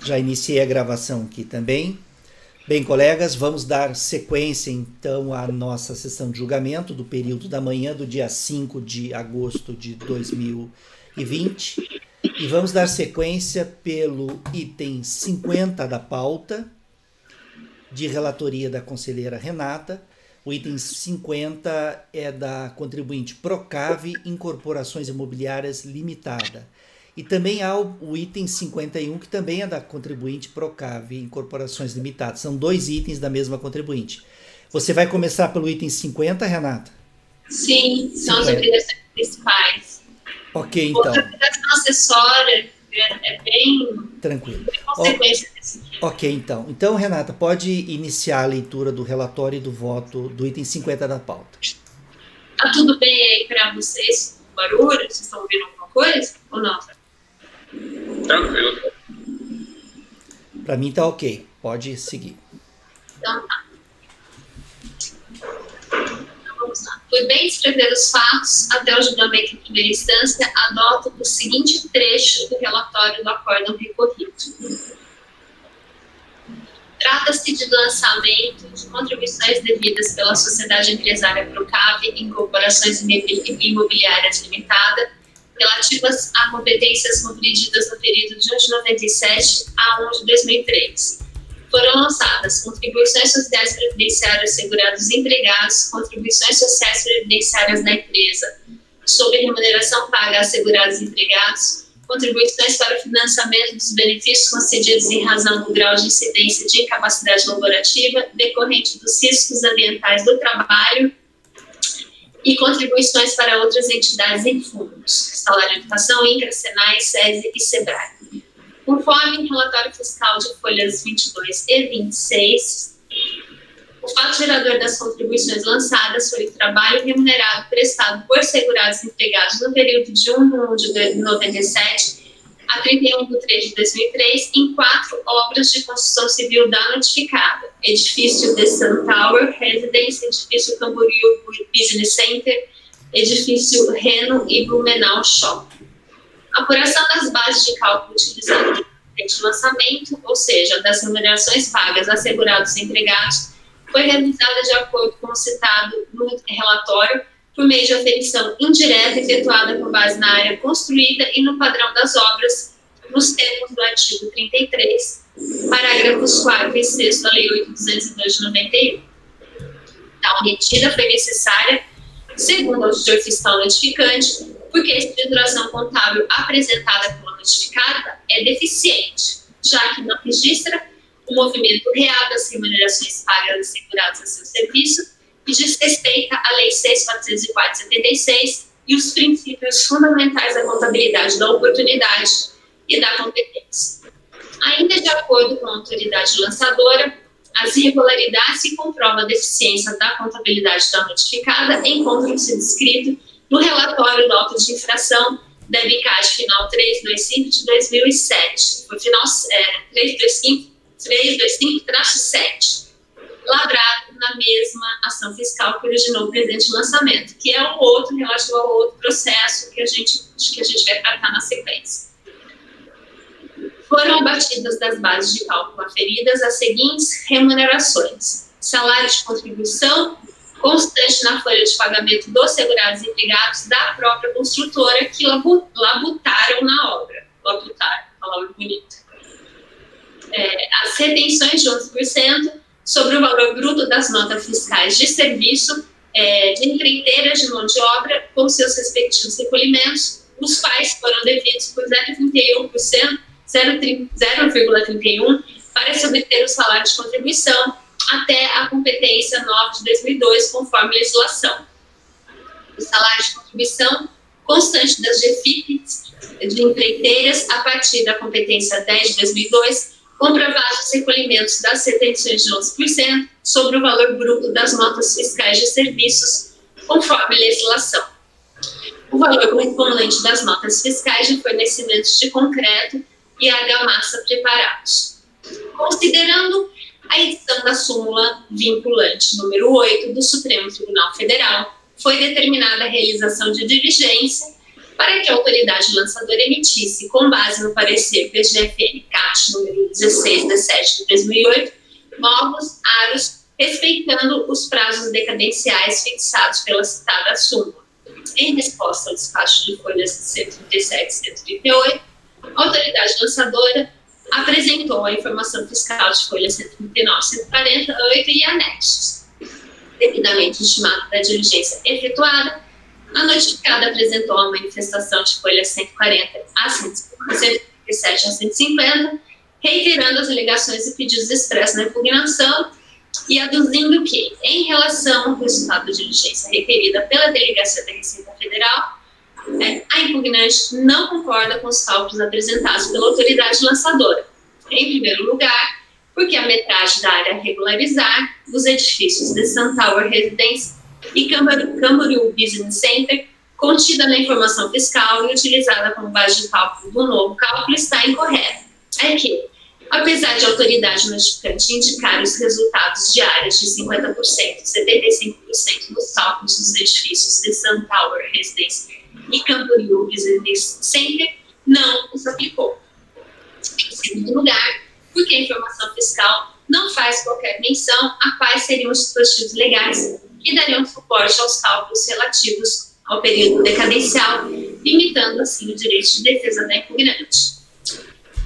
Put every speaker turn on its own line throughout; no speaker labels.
Já iniciei a gravação aqui também. Bem, colegas, vamos dar sequência então à nossa sessão de julgamento do período da manhã do dia 5 de agosto de 2020 e vamos dar sequência pelo item 50 da pauta, de relatoria da conselheira Renata. O item 50 é da contribuinte Procave Incorporações Imobiliárias Limitada. E também há o item 51, que também é da contribuinte Procave Incorporações Limitadas. São dois itens da mesma contribuinte. Você vai começar pelo item 50, Renata?
Sim, são as obrigações principais.
Ok, então.
Outra obrigação acessória é bem...
Tranquilo.
Consequência desse.
Ok, então. Então, Renata, pode iniciar a leitura do relatório e do voto do item 50 da pauta.
Tá tudo bem aí para vocês? Barulho? Vocês estão ouvindo alguma coisa? Ou não?
Tranquilo.
Para mim tá ok. Pode seguir.
Então tá. Então vamos lá. Por bem descrever os fatos, até o julgamento em primeira instância, adoto o seguinte trecho do relatório do acórdão recorrido. Trata-se de lançamento de contribuições devidas pela Sociedade Empresária Procave Incorporações Imobiliárias Limitada, relativas a competências compreendidas no período de 1 de 97 a 1 de 2003. Foram lançadas contribuições sociais previdenciárias segurados empregados, contribuições sociais previdenciárias da empresa, sobre remuneração paga a segurados empregados, contribuições para o financiamento dos benefícios concedidos em razão do grau de incidência de incapacidade laborativa decorrente dos riscos ambientais do trabalho e contribuições para outras entidades em fundos, Salário de Educação, INCRA, SENAI, SESI e SEBRAE. Conforme o relatório fiscal de folhas 22 e 26, o fato gerador das contribuições lançadas foi o trabalho remunerado prestado por segurados empregados no período de 1 de 1 de 97 a 31 de 3 de 2003 em 4 obras de construção civil da notificada: edifício The Sun Tower Residence, edifício Camboriú Business Center, edifício Reno e Blumenau Shopping. A apuração das bases de cálculo utilizadas de lançamento, ou seja, das remunerações pagas a segurados empregados, foi realizada de acordo com o citado no relatório, por meio de aferição indireta efetuada com base na área construída e no padrão das obras, nos termos do artigo 33, parágrafos 4º e 6º da Lei 8.202 de 91. Tal medida foi necessária, segundo o auditor fiscal notificante, porque a estruturação contábil apresentada pela notificada é deficiente, já que não registra o movimento real das remunerações pagas a segurados a seu serviço e diz respeito à Lei 6.404/76 e os princípios fundamentais da contabilidade da oportunidade e da competência. Ainda de acordo com a autoridade lançadora, as irregularidades que comprovam a deficiência da contabilidade da notificada encontram-se descrito no relatório da auto de infração da EBICAD final 325 de 2007, o final 325-7, lavrado na mesma ação fiscal que originou o presente lançamento, que é o outro relativo ao outro processo que a gente vai tratar na sequência. Foram abatidas das bases de cálculo aferidas as seguintes remunerações: salário de contribuição constante na folha de pagamento dos segurados empregados da própria construtora que labutaram na obra. Labutaram, palavra bonita. As retenções de 11% sobre o valor bruto das notas fiscais de serviço de empreiteiras de mão de obra com seus respectivos recolhimentos, os quais foram devidos por 0,31% para se obter o salário de contribuição até a competência 9 de 2002, conforme a legislação. O salário de contribuição constante das GFIPs de empreiteiras a partir da competência 10 de 2002, comprovados os recolhimentos das retenções de 11% sobre o valor bruto das notas fiscais de serviços, conforme a legislação. O valor correspondente das notas fiscais de fornecimentos de concreto e argamassa preparados. Considerando a edição da súmula vinculante número 8 do Supremo Tribunal Federal, foi determinada a realização de diligência para que a autoridade lançadora emitisse, com base no parecer PGFN-CAT número 1617 de 2008, novos aros respeitando os prazos decadenciais fixados pela citada súmula. Em resposta ao despacho de folhas 137 e 138, a autoridade lançadora apresentou a informação fiscal de folhas 139 e 148 e anexos. Devidamente estimado da diligência efetuada, a notificada apresentou a manifestação de folhas 140 a 137 a 150, reiterando as alegações e pedidos expressos na impugnação e aduzindo que, em relação ao resultado da diligência requerida pela Delegacia da Receita Federal, a impugnante não concorda com os cálculos apresentados pela autoridade lançadora. Em primeiro lugar, porque a metragem da área a regularizar dos edifícios de Sun Tower Residence e Camboriú Business Center, contida na informação fiscal e utilizada como base de cálculo do novo cálculo, está incorreta. É que, apesar de a autoridade notificante indicar os resultados de áreas de 50% e 75% nos cálculos dos edifícios de Sun Tower Residence e Camboriú Business Center, não os aplicou. Em segundo lugar, porque a informação fiscal não faz qualquer menção a quais seriam os dispositivos legais que dariam suporte aos cálculos relativos ao período decadencial, limitando assim o direito de defesa da impugnante.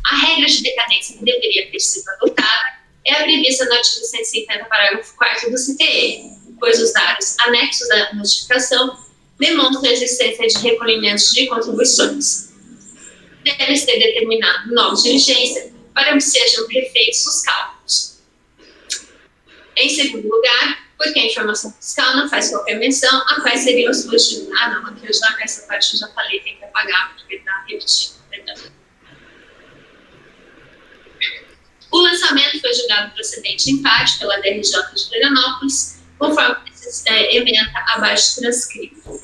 A regra de decadência que deveria ter sido adotada é a prevista no artigo 150, parágrafo 4º do CTE, pois os dados anexos da notificação demonstram a existência de recolhimentos de contribuições. Deve ser determinado nova diligência para que sejam refeitos os cálculos. Em segundo lugar, porque a informação fiscal não faz qualquer menção a quais seriam os dispositivos. Não, aqui eu já, essa parte eu já falei, tem que apagar, porque está repetido, perdão. O lançamento foi julgado procedente em parte pela DRJ de Florianópolis, conforme ementa abaixo transcrito.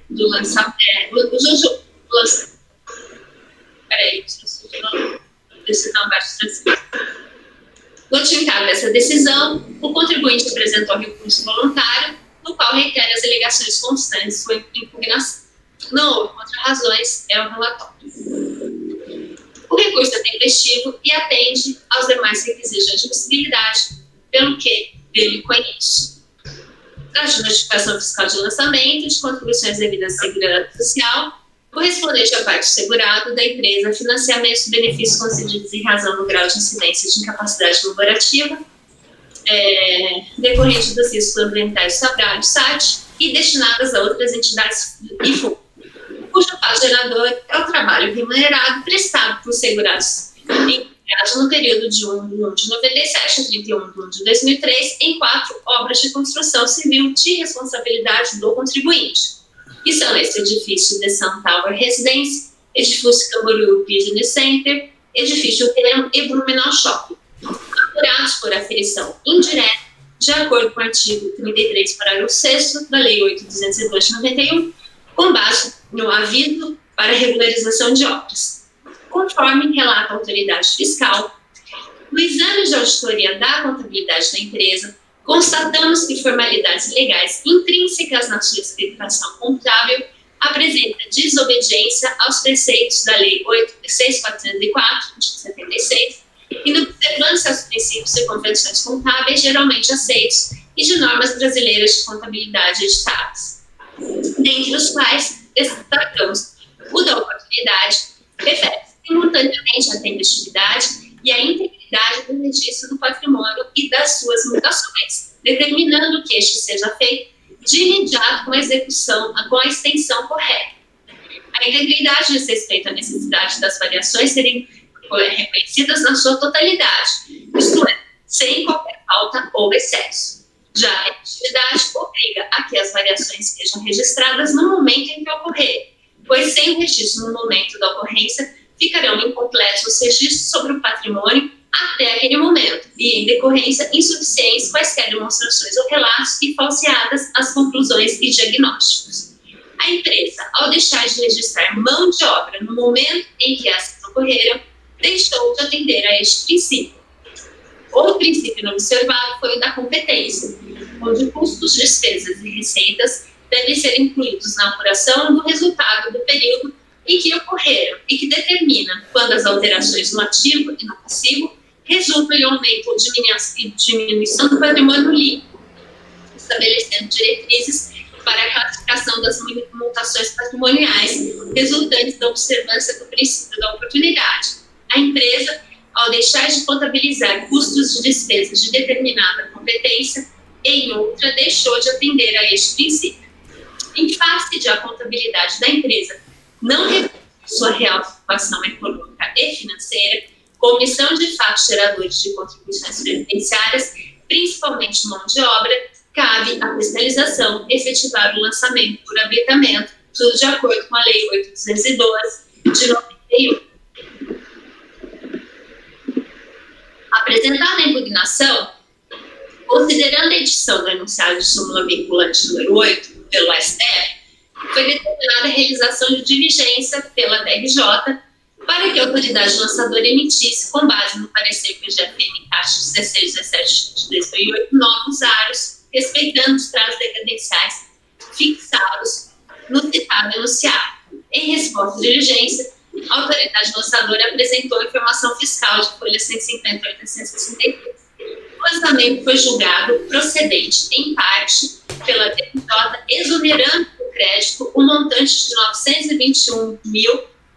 Do lançamento. Peraí, decisão abaixo transcrito. Notificada essa decisão, o contribuinte apresentou recurso voluntário, no qual reitera as alegações constantes de sua impugnação. Não houve contra-razões, é o relatório. O recurso é tempestivo e atende aos demais requisitos de admissibilidade, pelo que dele conheço. Trata de notificação fiscal de lançamento de contribuições devidas à Seguridade Social, correspondente à parte segurado da empresa, financiamento de benefícios concedidos em razão do grau de incidência de incapacidade laborativa, decorrente dos riscos ambientais sobrados, SAT, e destinadas a outras entidades e fundos, cujo fato gerador é o trabalho remunerado prestado por segurados empregados no período de 1 de 1 de 97 a 31 de 1 de 2003 em 4 obras de construção civil de responsabilidade do contribuinte, que são esse edifício de Sun Tower Residence, edifício Camboriú Business Center, edifício Terem e Blumenau Shopping, apurados por aferição indireta, de acordo com o artigo 33, parágrafo 6º da Lei 8.202 de 91, com base no aviso para regularização de obras. Conforme relata a autoridade fiscal, no exame de auditoria da contabilidade da empresa, constatamos que formalidades legais intrínsecas na sua explicação contábil apresenta desobediência aos preceitos da Lei 6.404 de 76 e na observância aos princípios e convenções contábeis geralmente aceitos e de normas brasileiras de contabilidade editadas, dentre os quais destacamos o da oportunidade, refere-se simultaneamente à tempestividade e à integridade do registro do patrimônio e das suas mutações, determinando que este seja feito de imediato com a execução, com a extensão correta. A integridade diz respeito à necessidade das variações serem reconhecidas na sua totalidade, isto é, sem qualquer falta ou excesso. Já a efetividade obriga a que as variações sejam registradas no momento em que ocorrer, pois sem o registro no momento da ocorrência, ficarão incompletos os registros sobre o patrimônio até aquele momento, e em decorrência insuficientes quaisquer demonstrações ou relatos e falseadas as conclusões e diagnósticos. A empresa, ao deixar de registrar mão de obra no momento em que essas ocorreram, deixou de atender a este princípio. Outro princípio não observado foi o da competência, onde custos, despesas e receitas devem ser incluídos na apuração do resultado do período em que ocorreram e que determina quando as alterações no ativo e no passivo resultam em aumento ou diminuição do patrimônio líquido, estabelecendo diretrizes para a classificação das mutações patrimoniais resultantes da observância do princípio da oportunidade. A empresa, ao deixar de contabilizar custos de despesas de determinada competência em outra, deixou de atender a este princípio. Em face de a contabilidade da empresa não refletir sua real situação econômica e financeira, comissão de fatos geradores de contribuições previdenciárias, principalmente mão de obra, cabe à fiscalização efetivar o lançamento por habilitamento, tudo de acordo com a Lei 8.212 de 91. Apresentada a impugnação, considerando a edição do enunciado de súmula vinculante número 8 pelo STF, foi determinada a realização de diligência pela DRJ para que a autoridade lançadora emitisse, com base no parecer PGFN Caixa 1617 de 2008, novos áreos, respeitando os prazos decadenciais fixados no citado enunciado. Em resposta à diligência, a autoridade lançadora apresentou a informação fiscal de folha 158 a 163. O lançamento foi julgado procedente, em parte, pela DRJ, exonerando do crédito o montante de R$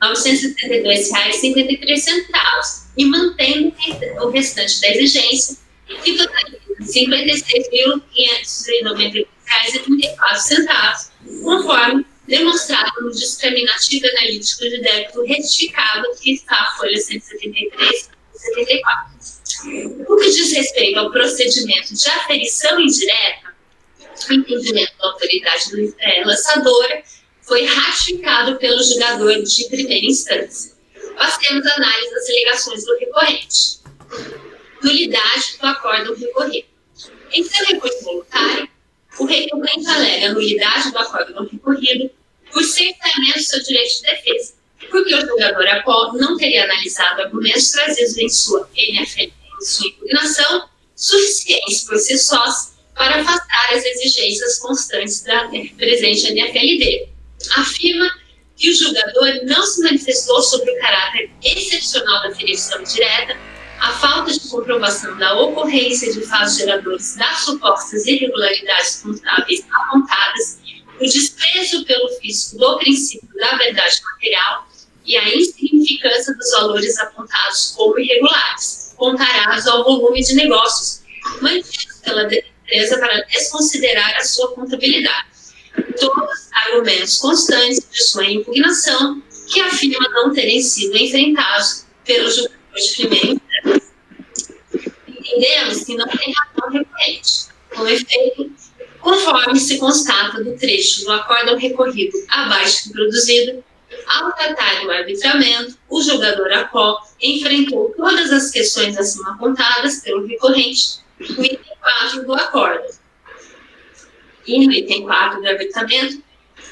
921.972,53 e mantendo o restante da exigência, que totaliza R$ 56.592,34, conforme demonstrado no discriminativo analítico de débito retificado que está a folha 173 e 74. No que diz respeito ao procedimento de aferição indireta, o entendimento da autoridade lançadora foi ratificado pelo julgador de primeira instância. Passemos à análise das alegações do recorrente. Nulidade do acórdão recorrido. Em seu recurso voluntário, o recorrente alega a nulidade do acórdão recorrido por cerceamento do seu direito de defesa, porque o julgador APO não teria analisado argumentos trazidos em sua NFL, em sua impugnação, suficientes por si sós para afastar as exigências constantes da presente NFLD. Afirma que o julgador não se manifestou sobre o caráter excepcional da aferição direta, a falta de comprovação da ocorrência de fatos geradores das supostas irregularidades contábeis apontadas, o desprezo pelo fisco do princípio da verdade material e a insignificância dos valores apontados como irregulares, comparados ao volume de negócios mantidos pela empresa para desconsiderar a sua contabilidade. Todos argumentos constantes de sua impugnação que afirma não terem sido enfrentados pelo julgador de primeira instância. Entendemos que não tem razão recorrente. Com efeito, conforme se constata do trecho do acórdão recorrido abaixo do produzido, ao tratar do arbitramento, o julgador APO enfrentou todas as questões acima apontadas pelo recorrente no item 4 do acórdão. E no item 4 do arbitramento,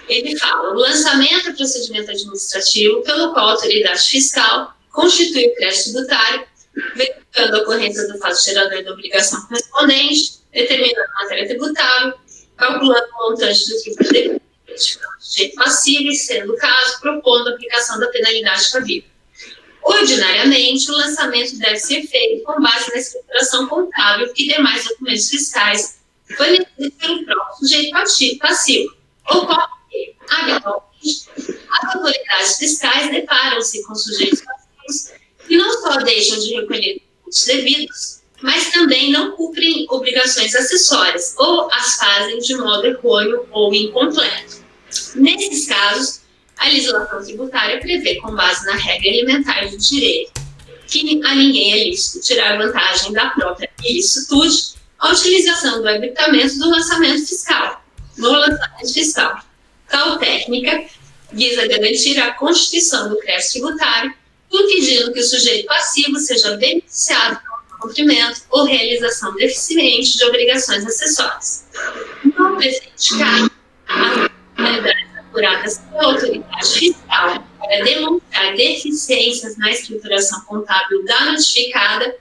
ele fala: o lançamento é procedimento administrativo pelo qual a autoridade fiscal constitui o crédito tributário, verificando a ocorrência do fato gerador da obrigação correspondente, determinando a matéria tributável, calculando o montante do tributo devido, identificando o sujeito passivo e, sendo o caso, propondo a aplicação da penalidade cabível. Ordinariamente, o lançamento deve ser feito com base na escrituração contábil e demais documentos fiscais fornecidos pelo próprio sujeito passivo, ocorre, habitualmente, as autoridades fiscais deparam-se com sujeitos passivos que não só deixam de recolher os devidos, mas também não cumprem obrigações acessórias ou as fazem de modo errôneo ou incompleto. Nesses casos, a legislação tributária prevê, com base na regra elementar do direito, que a ninguém é lícito tirar vantagem da própria ilicitude a utilização do arbitramento do lançamento fiscal, no lançamento fiscal. Tal técnica visa garantir a constituição do crédito tributário, impedindo que o sujeito passivo seja beneficiado pelo cumprimento ou realização deficiente de obrigações acessórias. No presente caso, as responsabilidades apuradas pela autoridade fiscal para demonstrar deficiências na escrituração contábil da notificada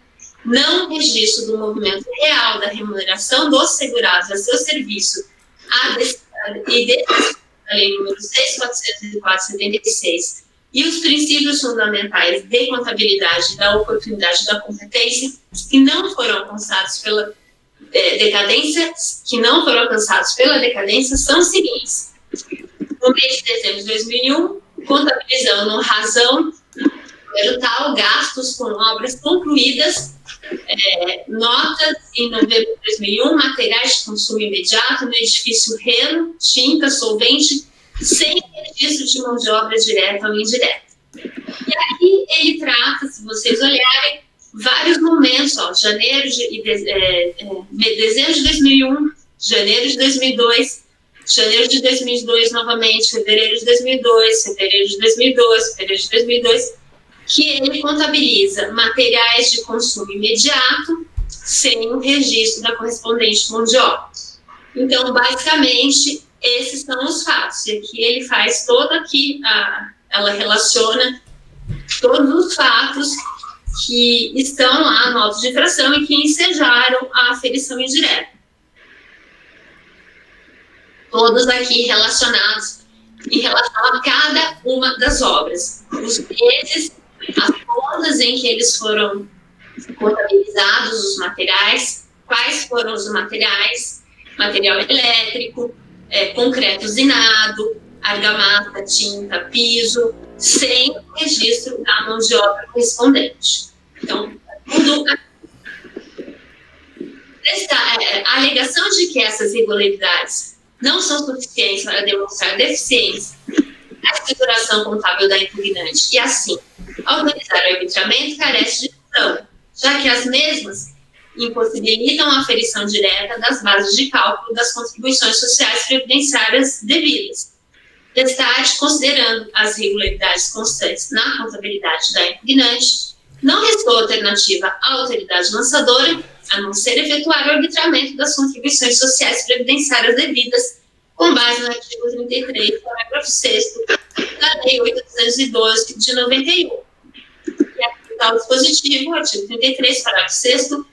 não registro do movimento real da remuneração dos segurados a seu serviço e da Lei nº 6.404/76 e os princípios fundamentais de contabilidade da oportunidade da competência que não foram alcançados pela decadência, são os seguintes. No mês de dezembro de 2001, contabilizando razão tal, gastos com obras concluídas, notas em novembro de 2001, materiais de consumo imediato no edifício Reno, tinta, solvente, sem registro de mão de obra direta ou indireta. E aqui ele trata, se vocês olharem, vários momentos, ó, dezembro de 2001, janeiro de 2002, janeiro de 2002 novamente, fevereiro de 2002, fevereiro de 2002, fevereiro de 2002, que ele contabiliza materiais de consumo imediato sem o registro da correspondente mão de obra. Então, basicamente, esses são os fatos. E aqui ele faz ela relaciona todos os fatos que estão lá no auto de infração e que ensejaram a aferição indireta. Todos aqui relacionados em relação a cada uma das obras. Os meses, as contas em que eles foram contabilizados, os materiais, quais foram os materiais, material elétrico, concreto usinado, argamassa, tinta, piso, sem registro da mão de obra correspondente. Então, tudo a alegação de que essas irregularidades não são suficientes para demonstrar deficiência na escrituração contábil da impugnante e, assim, autorizar o arbitramento carece de razão, já que as mesmas impossibilitam a aferição direta das bases de cálculo das contribuições sociais previdenciárias devidas. Destaque, considerando as irregularidades constantes na contabilidade da impugnante, não restou alternativa à autoridade lançadora a não ser efetuar o arbitramento das contribuições sociais previdenciárias devidas, com base no artigo 33, parágrafo 6º da Lei 8.212 de 91. E aqui está o dispositivo, o artigo 33, parágrafo 6º,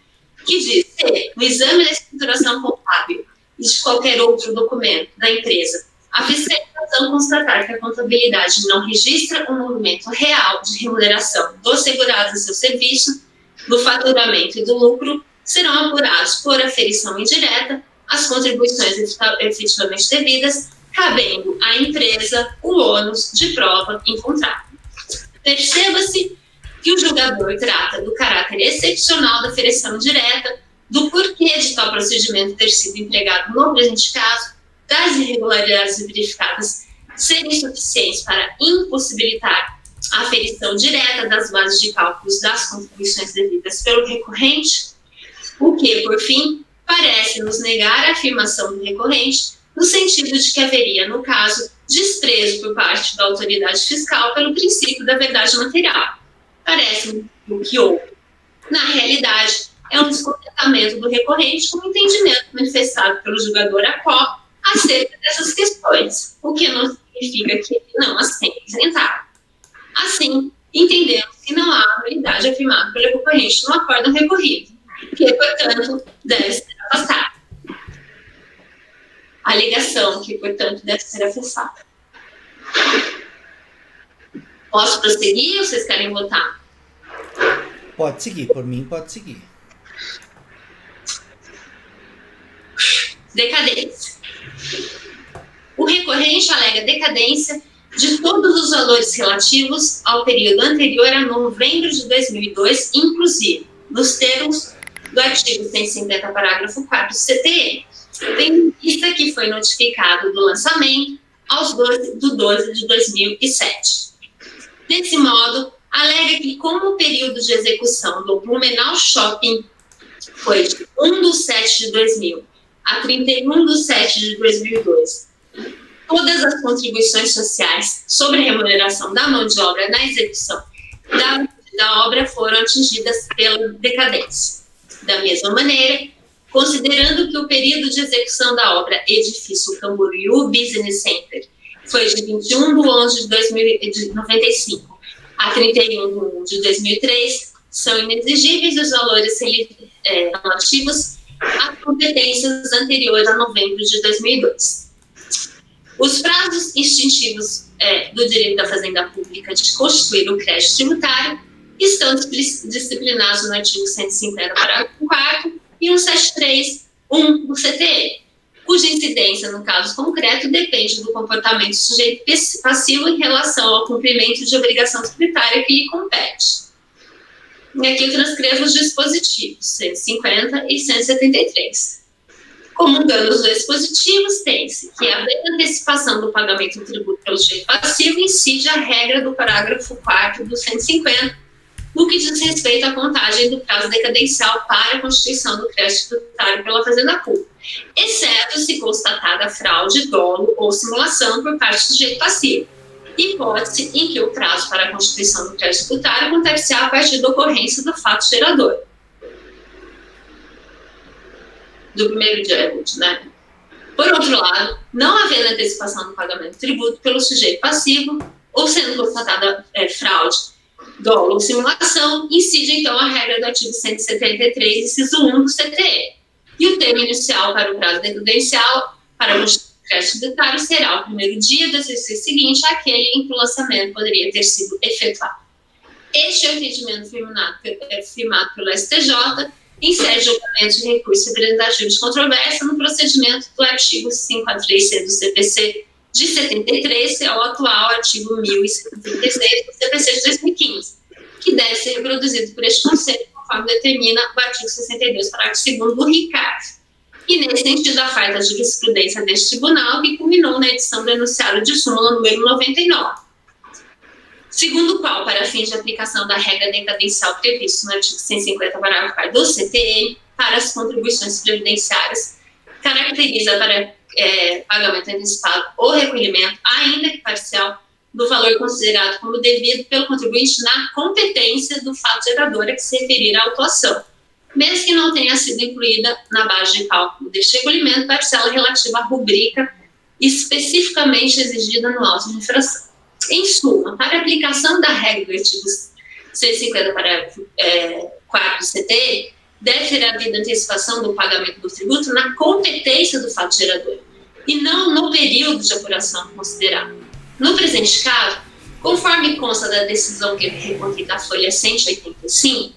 que diz que no exame da escrituração contábil e de qualquer outro documento da empresa, a fiscalização constatar que a contabilidade não registra um movimento real de remuneração dos segurados a seu serviço, do faturamento e do lucro, serão apurados por aferição indireta as contribuições efetivamente devidas, cabendo à empresa o ônus de prova em contrato. Perceba-se que o julgador trata do caráter excepcional da aferição indireta, do porquê de tal procedimento ter sido empregado no presente caso, das irregularidades verificadas serem suficientes para impossibilitar a aferição direta das bases de cálculos das contribuições devidas pelo recorrente, o que, por fim, parece nos negar a afirmação do recorrente no sentido de que haveria, no caso, desprezo por parte da autoridade fiscal pelo princípio da verdade material. Parece-me o que houve. Na realidade, é um descontentamento do recorrente com o entendimento manifestado pelo julgador ACO acerca dessas questões, o que não significa que ele não as tenha enfrentado. Assim, entendemos que não há nulidade afirmada pelo recorrente no acórdão recorrido, que, portanto, deve ser afastado. A alegação que, portanto, deve ser afastada. Posso prosseguir ou vocês querem votar?
Pode seguir, por mim pode seguir.
Decadência. O recorrente alega decadência de todos os valores relativos ao período anterior a novembro de 2002, inclusive nos termos do artigo 150, parágrafo 4 do CTN, tendo em vista que foi notificado do lançamento aos 12 de 2007. Desse modo, alega que, como o período de execução do Blumenau Shopping foi de 1/7/2000 a 31/7/2002, todas as contribuições sociais sobre a remuneração da mão de obra na execução da obra foram atingidas pela decadência. Da mesma maneira, considerando que o período de execução da obra Edifício Camboriú Business Center foi de 21/11/95 a 31/1/2003, são inexigíveis os valores relativos a competências anteriores a novembro de 2002. Os prazos extintivos do direito da fazenda pública de constituir o crédito tributário estão disciplinados no artigo 150, parágrafo 4º e 173.1 do CTE, cuja incidência, no caso concreto, depende do comportamento do sujeito passivo em relação ao cumprimento de obrigação tributária que lhe compete. E aqui eu transcrevo os dispositivos 150 e 173. Comungando os dois dispositivos, tem-se que a antecipação do pagamento do tributo pelo sujeito passivo incide a regra do parágrafo 4º do 150, no que diz respeito à contagem do prazo decadencial para a constituição do crédito tributário pela fazenda pública, exceto se constatada fraude, dolo ou simulação por parte do sujeito passivo, hipótese em que o prazo para a constituição do crédito tributário acontecerá a partir da ocorrência do fato gerador. Do primeiro dia útil, né? Por outro lado, não havendo antecipação do pagamento do tributo pelo sujeito passivo, ou sendo constatada fraude, dolo ou simulação, incide então a regra do artigo 173, inciso 1 do CTE. E o termo inicial para o prazo decadencial para o crédito tributário será o primeiro dia do exercício seguinte àquele em que o lançamento poderia ter sido efetuado. Este é o entendimento firmado pelo STJ em sede de julgamento de recurso representativo de controvérsia no procedimento do artigo 543C do CPC de 73, que é o atual artigo 1076 do CPC de 2015, que deve ser reproduzido por este Conselho, conforme determina o artigo 62, parágrafo 2º do RICARF. E, nesse sentido, a farta de jurisprudência deste tribunal, que culminou na edição do enunciado de súmula número 99. Segundo o qual, para fins de aplicação da regra decadencial prevista no artigo 150, parágrafo 4 do CTE, para as contribuições previdenciárias, caracteriza para pagamento antecipado ou recolhimento, ainda que parcial, do valor considerado como devido pelo contribuinte na competência do fato gerador a que se referir à autuação, mesmo que não tenha sido incluída na base de cálculo deste recolhimento parcela relativa à rubrica especificamente exigida no auto de infração. Em suma, para a aplicação da regra do artigo 150, parágrafo 4 do CTE, deve ter havido antecipação do pagamento do tributo na competência do fato gerador, e não no período de apuração considerado. No presente caso, conforme consta da decisão que recorri da folha 185,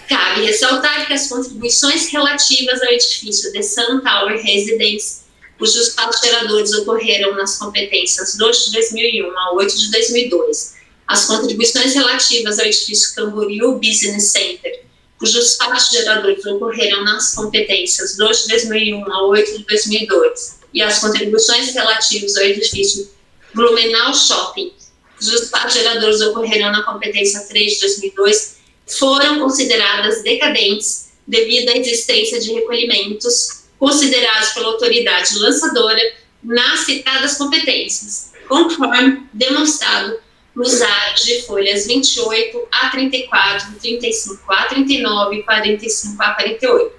cabe ressaltar que as contribuições relativas ao edifício The Sun Tower Residence, cujos fatos geradores ocorreram nas competências 2 de 2001 a 8 de 2002, as contribuições relativas ao edifício Camboriú Business Center, cujos fatos geradores ocorreram nas competências 2 de 2001 a 8 de 2002, e as contribuições relativas ao edifício Blumenau Shopping, cujos fatos geradores ocorreram na competência 3 de 2002, foram consideradas decadentes devido à existência de recolhimentos considerados pela autoridade lançadora nas citadas competências, conforme demonstrado nos atos de folhas 28 a 34, 35 a 39 e 45 a 48,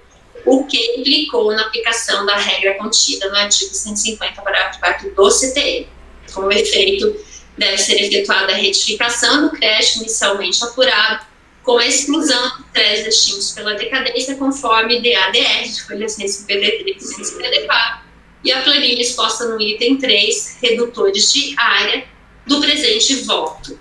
o que implicou na aplicação da regra contida no artigo 150, parágrafo 4 do CTE. Como efeito, deve ser efetuada a retificação do crédito inicialmente apurado, com a exclusão de créditos extintos pela decadência, conforme DADR, de folhas 153 e 154, e a planilha exposta no item 3, redutores de área, do presente voto.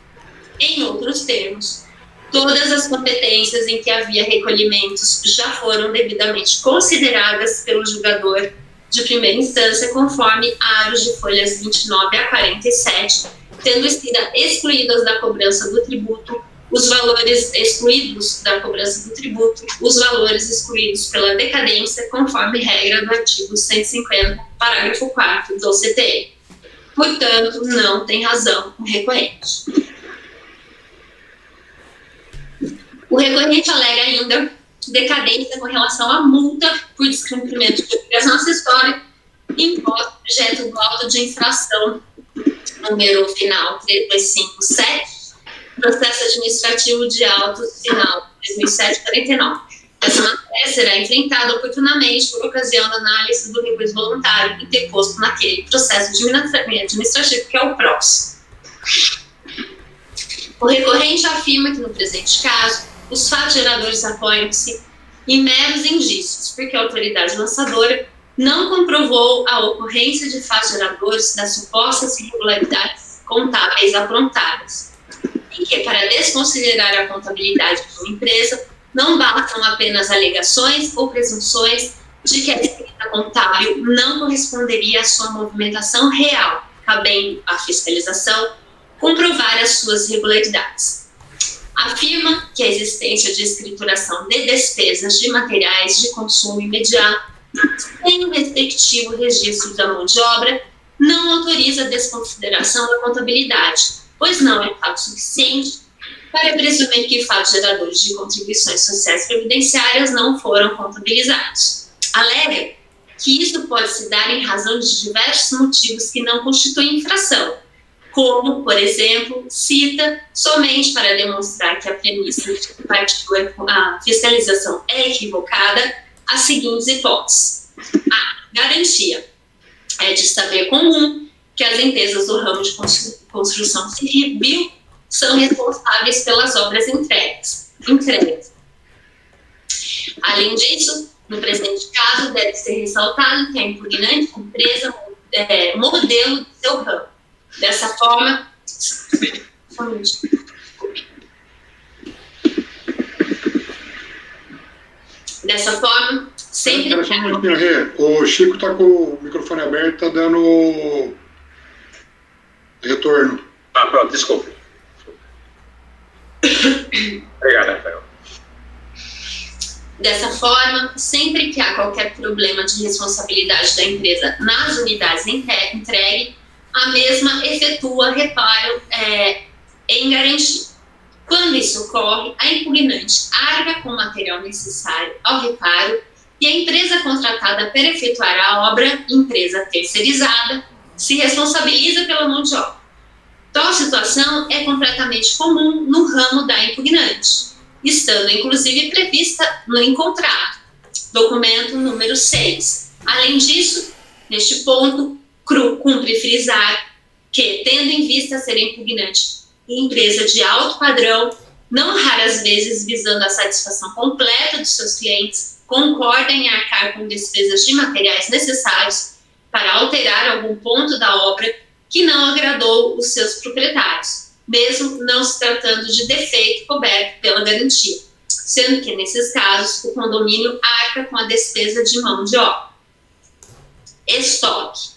Em outros termos, todas as competências em que havia recolhimentos já foram devidamente consideradas pelo julgador de primeira instância, conforme aros de folhas 29 a 47, tendo sido excluídas da cobrança do tributo os valores excluídos da cobrança do tributo, os valores excluídos pela decadência, conforme regra do artigo 150, parágrafo 4 do CTE. Portanto, não tem razão o recorrente. O recorrente alega ainda decadência com relação à multa por descumprimento de obrigação acessória imposto objeto do auto de infração, número final 3257, processo administrativo de autos final 2007-49. Essa matéria será enfrentada oportunamente por ocasião da análise do recurso voluntário interposto naquele processo administrativo que é o próximo. O recorrente afirma que, no presente caso, os fatos geradores apoiam-se em meros indícios, porque a autoridade lançadora não comprovou a ocorrência de fatos geradores das supostas irregularidades contábeis aprontadas, e que, para desconsiderar a contabilidade de uma empresa, não bastam apenas alegações ou presunções de que a escrita contábil não corresponderia à sua movimentação real, cabendo à fiscalização comprovar as suas irregularidades. Afirma que a existência de escrituração de despesas de materiais de consumo imediato sem o respectivo registro da mão de obra não autoriza a desconsideração da contabilidade, pois não é fato suficiente para presumir que fatos geradores de contribuições sociais previdenciárias não foram contabilizados. Alega que isso pode se dar em razão de diversos motivos que não constituem infração, como, por exemplo, cita, somente para demonstrar que a premissa de que partiu a fiscalização é equivocada, as seguintes hipóteses. A. Garantia. É de saber comum que as empresas do ramo de construção civil são responsáveis pelas obras entregues. Além disso, no presente caso, deve ser ressaltado que a impugnante empresa modelo do seu ramo. Dessa forma, sempre...
Só um minutinho, Rê. O Chico está com o microfone aberto, está dando retorno.
Ah, pronto, desculpe. Obrigado, Rafael.
Dessa forma, sempre que há qualquer problema de responsabilidade da empresa nas unidades entregue, a mesma efetua reparo em garantia. Quando isso ocorre, a impugnante arca com o material necessário ao reparo e a empresa contratada para efetuar a obra, empresa terceirizada, se responsabiliza pela mão de obra. Tal situação é completamente comum no ramo da impugnante, estando inclusive prevista em contrato, documento número 6. Além disso, neste ponto, cumpre frisar que, tendo em vista ser impugnante empresa de alto padrão, não raras vezes visando a satisfação completa dos seus clientes, concorda em arcar com despesas de materiais necessários para alterar algum ponto da obra que não agradou os seus proprietários, mesmo não se tratando de defeito coberto pela garantia, sendo que, nesses casos, o condomínio arca com a despesa de mão de obra. Estoque.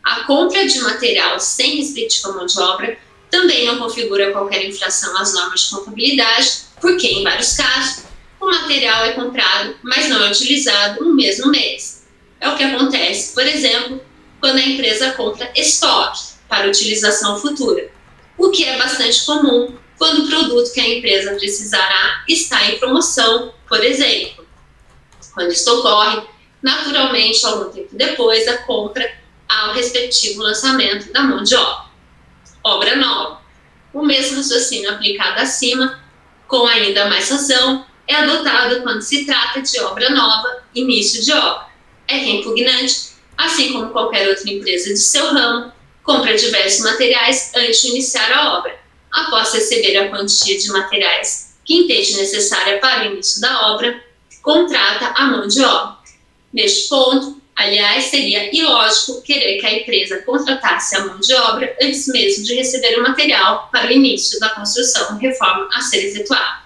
A compra de material sem respectiva mão de obra também não configura qualquer infração às normas de contabilidade, porque, em vários casos, o material é comprado, mas não é utilizado no mesmo mês. É o que acontece, por exemplo, quando a empresa compra estoque para utilização futura, o que é bastante comum quando o produto que a empresa precisará está em promoção, por exemplo. Quando isto ocorre, naturalmente, algum tempo depois da compra, há o respectivo lançamento da mão de obra. Obra nova. O mesmo raciocínio aplicado acima, com ainda mais razão, é adotado quando se trata de obra nova, início de obra. É que a impugnante, assim como qualquer outra empresa de seu ramo, compra diversos materiais antes de iniciar a obra. Após receber a quantia de materiais que entende necessária para o início da obra, contrata a mão de obra. Neste ponto, aliás, seria ilógico querer que a empresa contratasse a mão de obra antes mesmo de receber o material para o início da construção ou reforma a ser efetuada.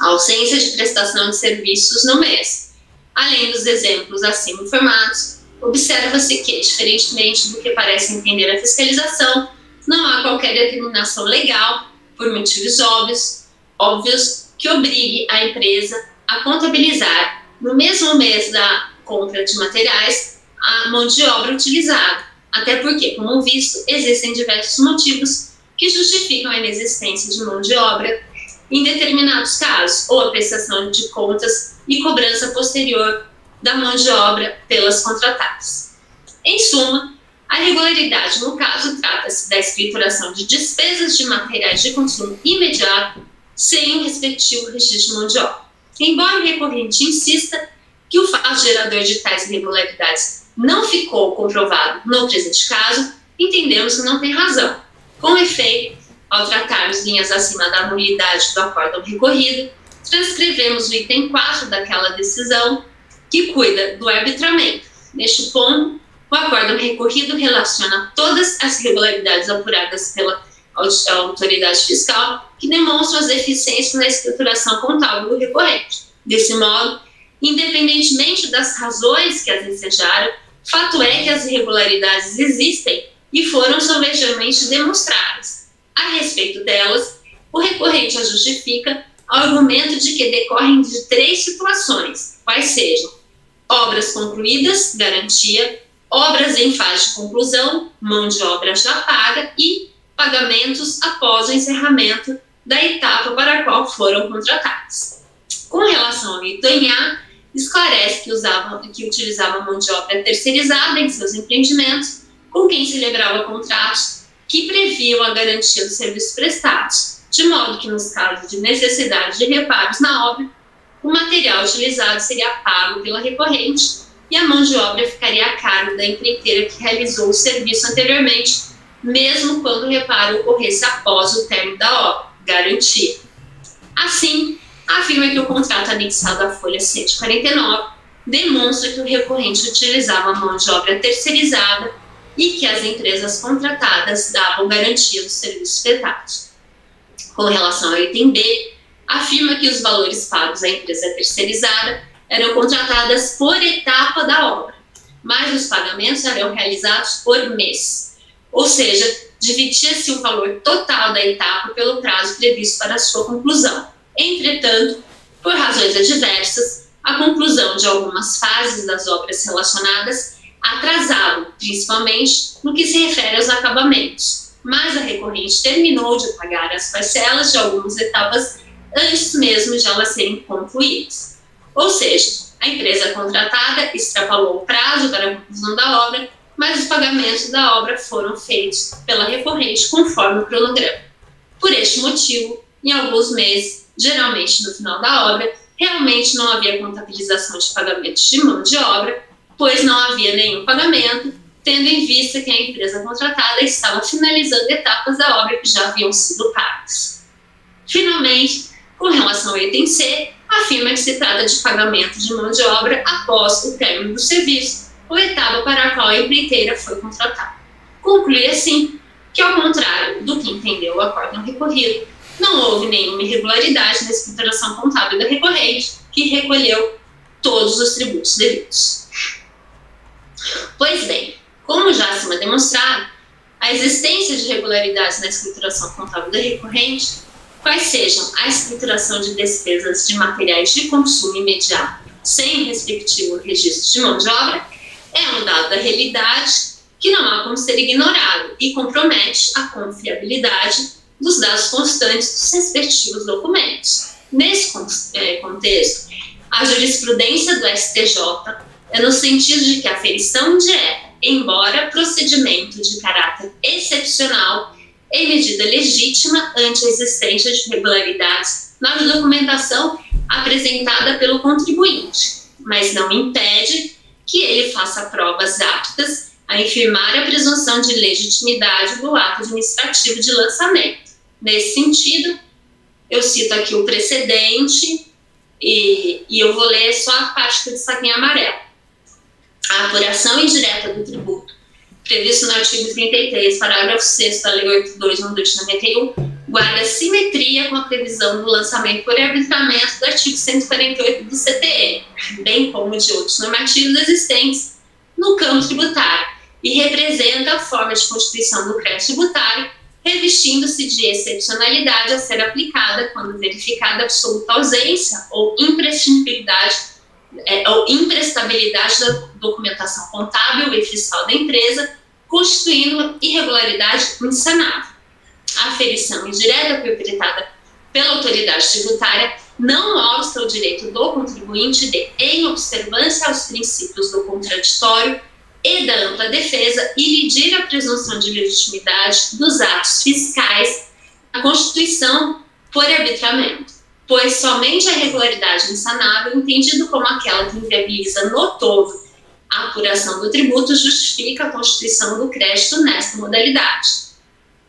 A ausência de prestação de serviços no mês. Além dos exemplos acima informados, observa-se que, diferentemente do que parece entender a fiscalização, não há qualquer determinação legal, por motivos óbvios, que obrigue a empresa a contabilizar, no mesmo mês da compra de materiais, a mão de obra utilizada. Até porque, como visto, existem diversos motivos que justificam a inexistência de mão de obra em determinados casos, ou a prestação de contas e cobrança posterior da mão de obra pelas contratadas. Em suma, a irregularidade no caso trata-se da escrituração de despesas de materiais de consumo imediato sem o respectivo registro de mão de obra. Embora o recorrente insista que o fato gerador de tais irregularidades não ficou comprovado no presente caso, entendemos que não tem razão. Com efeito, ao tratarmos linhas acima da nulidade do acórdão recorrido, transcrevemos o item 4 daquela decisão, que cuida do arbitramento. Neste ponto, o acórdão recorrido relaciona todas as irregularidades apuradas pela autoridade fiscal que demonstram as deficiências na escrituração contábil do recorrente. Desse modo, independentemente das razões que as ensejaram, fato é que as irregularidades existem e foram sobejanamente demonstradas. A respeito delas, o recorrente as justifica ao argumento de que decorrem de 3 situações, quais sejam obras concluídas, garantia, obras em fase de conclusão, mão de obra já paga e pagamentos após o encerramento da etapa para a qual foram contratadas. Com relação ao item A, esclarece que utilizava mão de obra terceirizada em seus empreendimentos, com quem celebrava contratos que previam a garantia dos serviços prestados, de modo que, nos casos de necessidade de reparos na obra, o material utilizado seria pago pela recorrente e a mão de obra ficaria a cargo da empreiteira que realizou o serviço anteriormente, mesmo quando o reparo ocorresse após o término da obra, garantia. Assim, afirma que o contrato anexado à folha 149 demonstra que o recorrente utilizava a mão de obra terceirizada e que as empresas contratadas davam garantia dos serviços prestados. Com relação ao item B, afirma que os valores pagos à empresa terceirizada eram contratadas por etapa da obra, mas os pagamentos eram realizados por mês, ou seja, dividia-se o valor total da etapa pelo prazo previsto para a sua conclusão. Entretanto, por razões adversas, a conclusão de algumas fases das obras relacionadas atrasavam, principalmente no que se refere aos acabamentos, mas a recorrente terminou de pagar as parcelas de algumas etapas antes mesmo de elas serem concluídas. Ou seja, a empresa contratada extrapolou o prazo para a conclusão da obra, mas os pagamentos da obra foram feitos pela recorrente conforme o cronograma. Por este motivo, em alguns meses, geralmente no final da obra, realmente não havia contabilização de pagamentos de mão de obra, pois não havia nenhum pagamento, tendo em vista que a empresa contratada estava finalizando etapas da obra que já haviam sido pagas. Finalmente, com relação ao item C, afirma que se trata de pagamento de mão de obra após o término do serviço ou etapa para a qual a empreiteira foi contratada. Conclui assim que, ao contrário do que entendeu o acórdão recorrido, não houve nenhuma irregularidade na escrituração contábil da recorrente, que recolheu todos os tributos devidos. Pois bem, como já acima demonstrado, a existência de irregularidades na escrituração contábil da recorrente, quais sejam a escrituração de despesas de materiais de consumo imediato sem respectivo registro de mão de obra, é um dado da realidade que não há como ser ignorado e compromete a confiabilidade dos dados constantes dos respectivos documentos. Nesse contexto, a jurisprudência do STJ é no sentido de que a aferição direta, embora procedimento de caráter excepcional, é medida legítima ante a existência de irregularidades na documentação apresentada pelo contribuinte, mas não impede que ele faça provas aptas a infirmar a presunção de legitimidade do ato administrativo de lançamento. Nesse sentido, eu cito aqui o precedente e eu vou ler só a parte que eu destaquei em amarelo. A apuração indireta do tributo, previsto no artigo 33, parágrafo 6º da Lei 8.2/1991, de 91, guarda simetria com a previsão do lançamento por arbitramento do artigo 148 do CTN, bem como de outros normativos existentes no campo tributário, e representa a forma de constituição do crédito tributário, revestindo-se de excepcionalidade a ser aplicada quando verificada absoluta ausência ou imprescindibilidade ou imprestabilidade da documentação contábil e fiscal da empresa, constituindo irregularidade insanável. A aferição indireta perpetrada pela autoridade tributária não obsta o direito do contribuinte de, em observância aos princípios do contraditório e da ampla defesa, ilidir a presunção de legitimidade dos atos fiscais da Constituição por arbitramento, pois somente a irregularidade insanável, entendido como aquela que inviabiliza no todo a apuração do tributo, justifica a constituição do crédito nesta modalidade.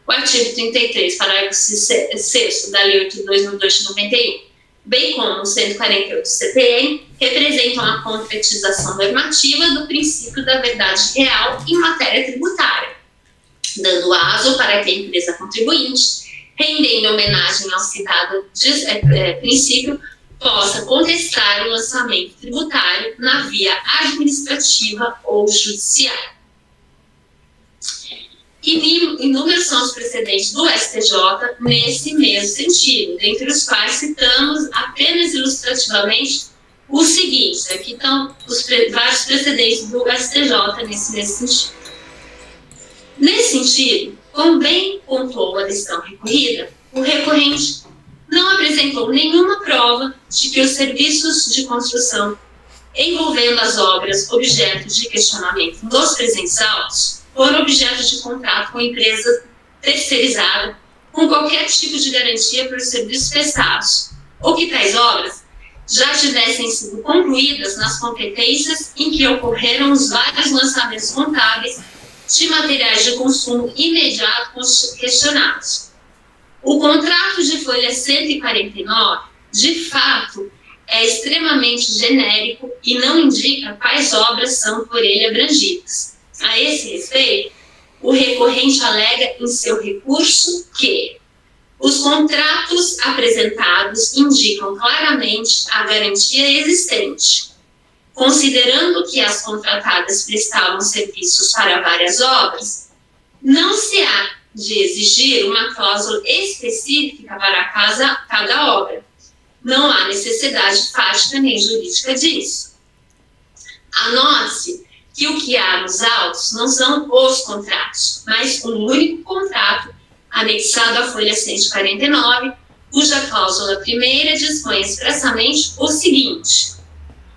o artigo 33, parágrafo 6º da Lei 8.292 de 91, bem como o 148 do CPN, representam a concretização normativa do princípio da verdade real em matéria tributária, dando aso para que a empresa contribuinte, rendendo homenagem ao citado princípio, possa contestar o lançamento tributário na via administrativa ou judiciária. Inúmeros são os precedentes do STJ nesse mesmo sentido, dentre os quais citamos apenas ilustrativamente os seguintes. Aqui estão os vários precedentes do STJ nesse sentido. Nesse sentido, como bem pontuou a decisão recorrida, o recorrente não apresentou nenhuma prova de que os serviços de construção envolvendo as obras objeto de questionamento nos presentes autos foram objeto de contrato com empresa terceirizada com qualquer tipo de garantia pelos serviços prestados, ou que tais obras já tivessem sido concluídas nas competências em que ocorreram os vários lançamentos contábeis de materiais de consumo imediato questionados. O contrato de folha 149, de fato, é extremamente genérico e não indica quais obras são por ele abrangidas. A esse respeito, o recorrente alega em seu recurso que os contratos apresentados indicam claramente a garantia existente, considerando que as contratadas prestavam serviços para várias obras, não se há de exigir uma cláusula específica para cada obra. Não há necessidade fática nem jurídica disso. Anote que o que há nos autos não são os contratos, mas um único contrato anexado à folha 149, cuja cláusula primeira dispõe expressamente o seguinte: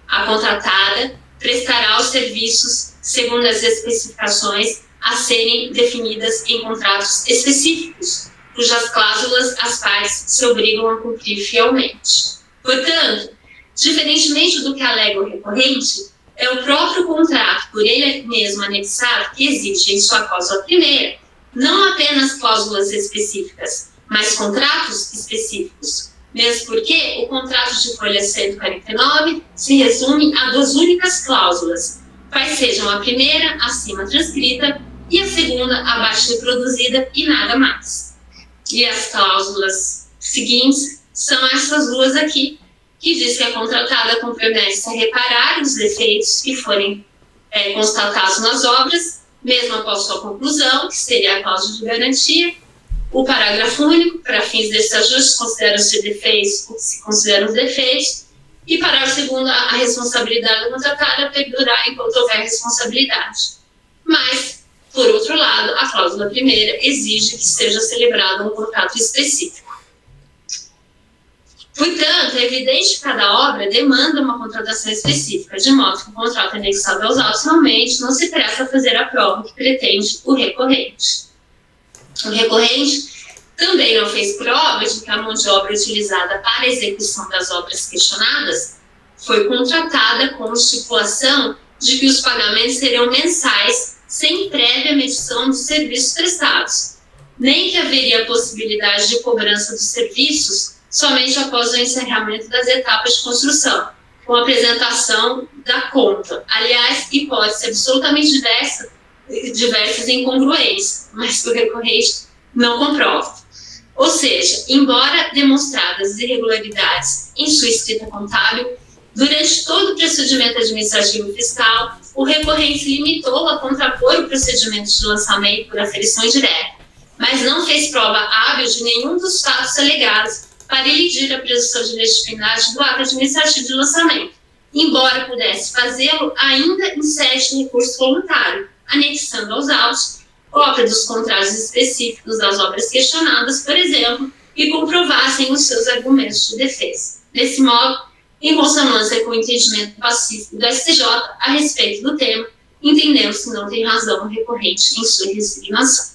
a contratada prestará os serviços segundo as especificações a serem definidas em contratos específicos, cujas cláusulas as partes se obrigam a cumprir fielmente. Portanto, diferentemente do que alega o recorrente, é o próprio contrato, por ele mesmo anexado, que exige em sua cláusula primeira não apenas cláusulas específicas, mas contratos específicos, mesmo porque o contrato de folha 149 se resume a duas únicas cláusulas, quais sejam a primeira, acima transcrita, e a segunda, abaixo reproduzida, e nada mais. E as cláusulas seguintes são essas duas aqui, que diz que a contratada compromete-se a reparar os defeitos que forem constatados nas obras, mesmo após sua conclusão, que seria a cláusula de garantia. O parágrafo único, para fins desse ajuste, consideram-se defeitos o que se consideram os defeitos, e parágrafo segundo, a responsabilidade da contratada perdurar enquanto houver responsabilidade. Mas, por outro lado, a cláusula primeira exige que seja celebrado um contrato específico. Portanto, é evidente que cada obra demanda uma contratação específica, de modo que o contrato anexado aos autos realmente não se presta a fazer a prova que pretende o recorrente. O recorrente também não fez prova de que a mão de obra utilizada para a execução das obras questionadas foi contratada com estipulação de que os pagamentos seriam mensais, sem prévia medição dos serviços prestados, nem que haveria possibilidade de cobrança dos serviços somente após o encerramento das etapas de construção, com a apresentação da conta. Aliás, hipótese absolutamente diversas incongruências, mas que o recorrente não comprova. Ou seja, embora demonstradas irregularidades em sua escrita contábil, durante todo o procedimento administrativo fiscal, o recorrente se limitou a contrapor o procedimento de lançamento por aferição direta, mas não fez prova hábil de nenhum dos fatos alegados para elidir a presunção de legitimidade do ato administrativo de lançamento, embora pudesse fazê-lo ainda em sede de recurso voluntário, anexando aos autos cópia dos contratos específicos das obras questionadas, por exemplo, e comprovassem os seus argumentos de defesa. Desse modo, em consonância com o entendimento pacífico do STJ a respeito do tema, entendemos que não tem razão o recorrente em sua resignação.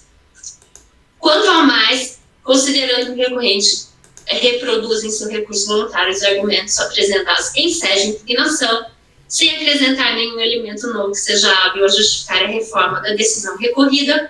Quanto ao mais, considerando que o recorrente reproduz em seu recurso voluntário os argumentos apresentados em sede de impugnação, sem acrescentar nenhum elemento novo que seja hábil a justificar a reforma da decisão recorrida,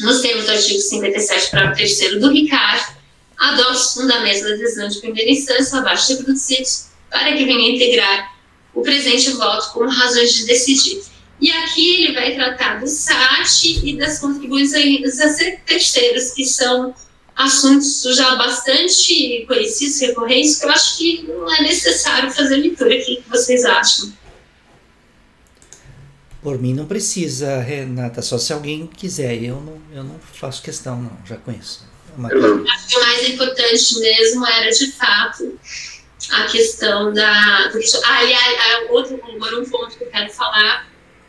nos termos do artigo 57, parágrafo 3º do RICAR, adota os fundamentos da decisão de primeira instância abaixo reproduzidos para que venha integrar o presente voto como razões de decidir. E aqui ele vai tratar do SAT e das contribuições a terceiros, que são assuntos já bastante conhecidos, recorrentes, que eu acho que não é necessário fazer leitura. O que vocês acham?
Por mim não precisa, Renata, só se alguém quiser. Eu não faço questão, não, já conheço.
Acho que o mais importante mesmo era, de fato, a questão da... Aliás, um ponto que eu quero falar,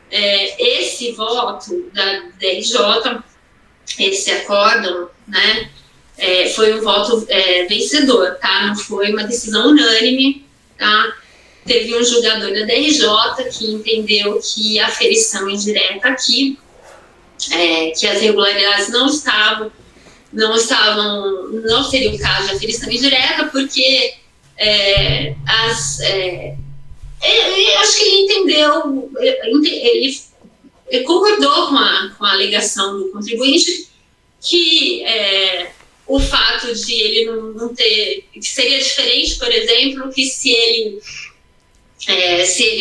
esse voto da DRJ, esse acórdão, né, foi um voto vencedor, tá? Não foi uma decisão unânime, tá? Teve um julgador da DRJ que entendeu que a aferição indireta aqui, que as irregularidades não seria o caso de aferição indireta, porque eu acho que ele entendeu, ele concordou com a alegação do contribuinte que o fato de ele não ter, que seria diferente, por exemplo, que se ele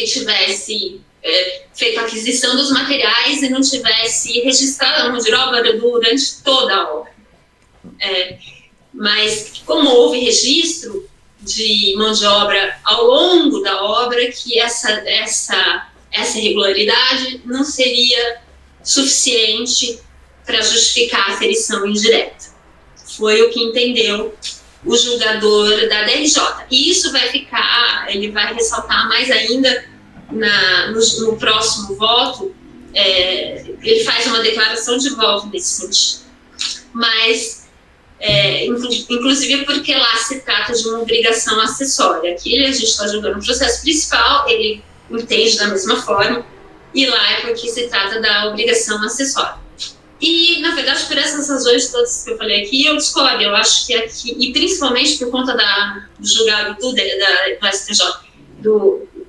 tivesse feito a aquisição dos materiais e não tivesse registrado a mão de obra durante toda a obra. Mas como houve registro de mão de obra ao longo da obra, que essa irregularidade não seria suficiente para justificar a aferição indireta. Foi o que entendeu o julgador da DRJ. E isso vai ficar, ele vai ressaltar mais ainda no próximo voto, ele faz uma declaração de voto nesse sentido. Mas, inclusive porque lá se trata de uma obrigação acessória. Aqui a gente está julgando o processo principal, ele entende da mesma forma, e lá é porque se trata da obrigação acessória. E, na verdade, por essas razões todas que eu falei aqui, eu discordo. Eu acho que aqui, e principalmente por conta do julgado do STJ,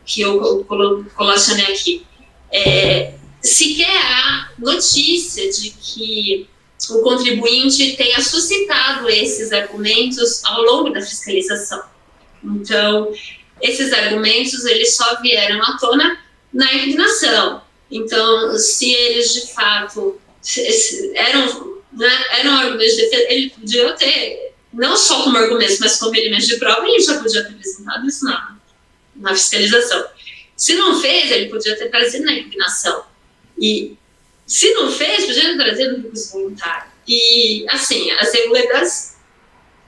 que eu colacionei aqui, sequer há notícia de que o contribuinte tenha suscitado esses argumentos ao longo da fiscalização. Então, esses argumentos, eles só vieram à tona na impugnação. Então, se eles, de fato, eram argumentos de defesa, ele podia ter, não só como argumentos, mas como elementos de prova, ele já podia ter apresentado isso na fiscalização. Se não fez, ele podia ter trazido na impugnação. E se não fez, podia ter trazido no recurso voluntário. E, assim, as irregularidades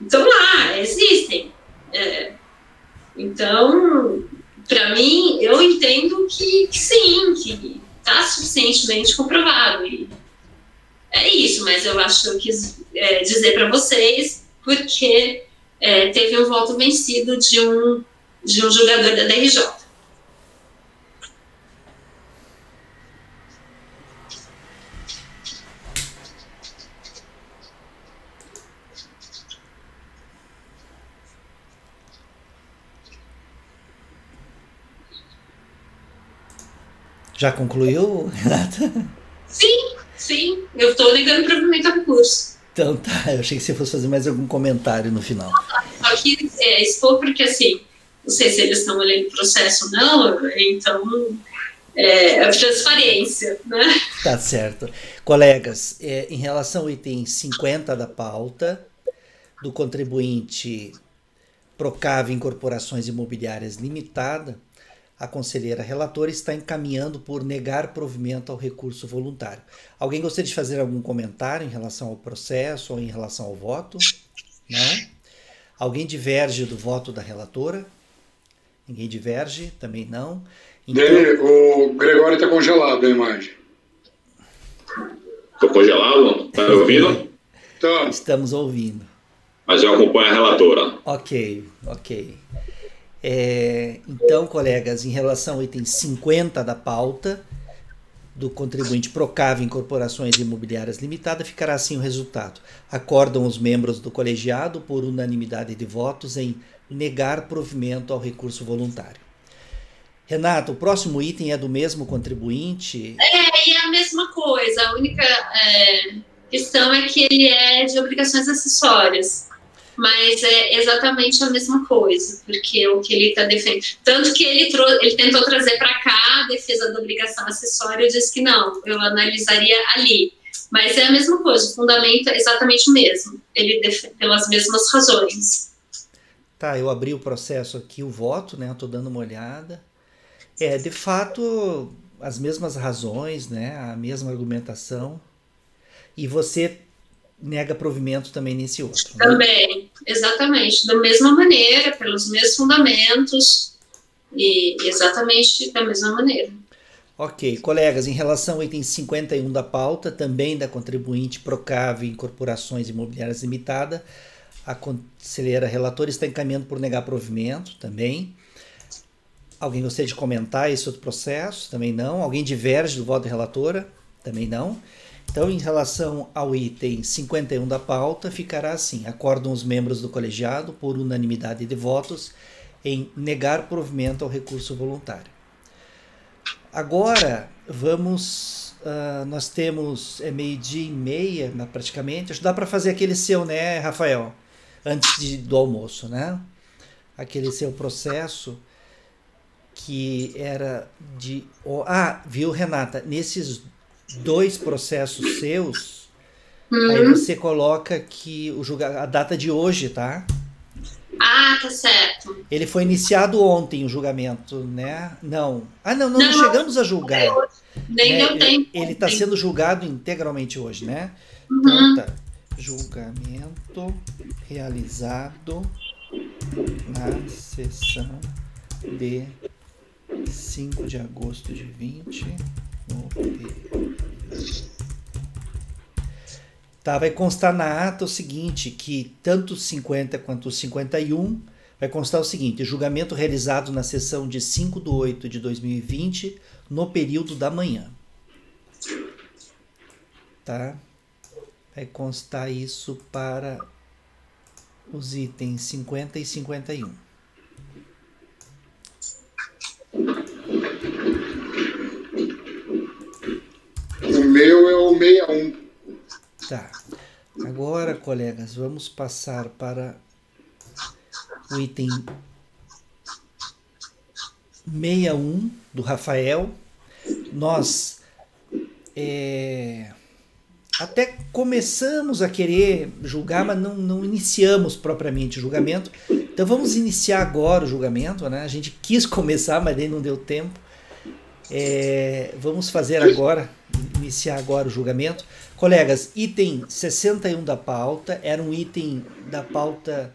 estão lá, existem. Então, para mim, eu entendo que sim, que está suficientemente comprovado. E é isso, mas eu acho que eu quis dizer para vocês, porque teve um voto vencido de um julgador da DRJ.
Já concluiu, Renata?
Sim, eu estou ligando provavelmente ao recurso.
Então tá, eu achei que você fosse fazer mais algum comentário no final.
Só que expor porque, assim, não sei se eles estão olhando o processo ou não, então é transparência, né?
Tá certo. Colegas, em relação ao item 50 da pauta, do contribuinte Procave Incorporações Imobiliárias Limitada, a conselheira relatora está encaminhando por negar provimento ao recurso voluntário. Alguém gostaria de fazer algum comentário em relação ao processo ou em relação ao voto? Não? Alguém diverge do voto da relatora? Ninguém diverge? Também não. Então...
O Gregório está congelado a imagem.
Estou congelado? Está me ouvindo?
Tá.
Estamos ouvindo.
Mas eu acompanho a relatora.
Ok. Então, colegas, em relação ao item 50 da pauta, do contribuinte Procave Incorporações Imobiliárias Limitada, ficará assim o resultado. Acordam os membros do colegiado, por unanimidade de votos, em negar provimento ao recurso voluntário. Renata, o próximo item é do mesmo contribuinte?
E é a mesma coisa. A única A questão é que ele é de obrigações acessórias, mas é exatamente a mesma coisa, porque o que ele está defendendo... Tanto que ele tentou trazer para cá a defesa da obrigação acessória, eu disse que não, eu analisaria ali. Mas é a mesma coisa, o fundamento é exatamente o mesmo, ele defende pelas mesmas razões.
Tá, eu abri o processo aqui, o voto, né? Estou dando uma olhada. De fato, as mesmas razões, né? A mesma argumentação. E você nega provimento também nesse outro.
Também, né? Exatamente. Da mesma maneira, pelos mesmos fundamentos e exatamente da mesma maneira.
Ok. Colegas, em relação ao item 51 da pauta, também da contribuinte Procave Incorporações Imobiliárias Limitada, a conselheira relatora está encaminhando por negar provimento também. Alguém gostaria de comentar esse outro processo? Também não. Alguém diverge do voto da relatora? Também não. Então, em relação ao item 51 da pauta, ficará assim: acordam os membros do colegiado, por unanimidade de votos, em negar provimento ao recurso voluntário. Agora, vamos... nós temos 12:30, praticamente. Acho que dá para fazer aquele seu, né, Rafael? Antes do almoço, né? Aquele seu processo que era de... viu, Renata? Nesses 2 processos seus, aí você coloca que a data de hoje, tá?
Tá certo.
Ele foi iniciado ontem, o julgamento, né? Não. Não chegamos a julgar.
Nem deu tempo.
Ele está sendo julgado integralmente hoje, né? Então tá. Julgamento realizado na sessão de 5 de agosto de 20 no período. Tá, vai constar na ata o seguinte, que tanto o 50 quanto o 51 vai constar o seguinte: julgamento realizado na sessão de 5/8/2020 no período da manhã. Tá? Vai constar isso para os itens 50 e 51.
O meu é o 61.
Tá. Agora, colegas, vamos passar para o item 61 do Rafael. Nós até começamos a querer julgar, mas não iniciamos propriamente o julgamento. Então vamos iniciar agora o julgamento, né? A gente quis começar, mas daí não deu tempo. Vamos fazer agora, iniciar agora o julgamento. Colegas, item 61 da pauta, era um item da pauta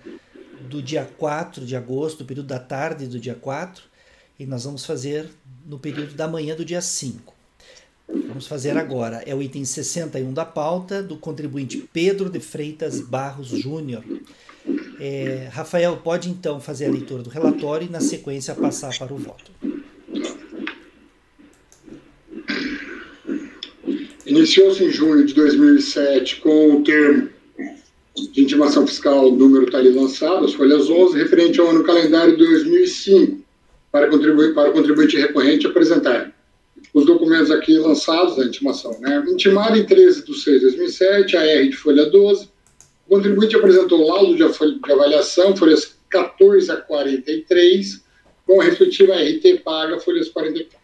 do dia 4 de agosto, do período da tarde do dia 4, e nós vamos fazer no período da manhã do dia 5. Vamos fazer agora, é o item 61 da pauta, do contribuinte Pedro de Freitas Barros Júnior. Rafael, pode então fazer a leitura do relatório e na sequência passar para o voto.
Iniciou-se em junho de 2007 com o termo de intimação fiscal, o número está ali lançado, as folhas 11, referente ao ano calendário de 2005, para o contribuinte recorrente apresentar os documentos aqui lançados da intimação, né? Intimado em 13/6/2007, a R de folha 12, o contribuinte apresentou laudo de avaliação, folhas 14 a 43, com a respectiva RT paga, folhas 44.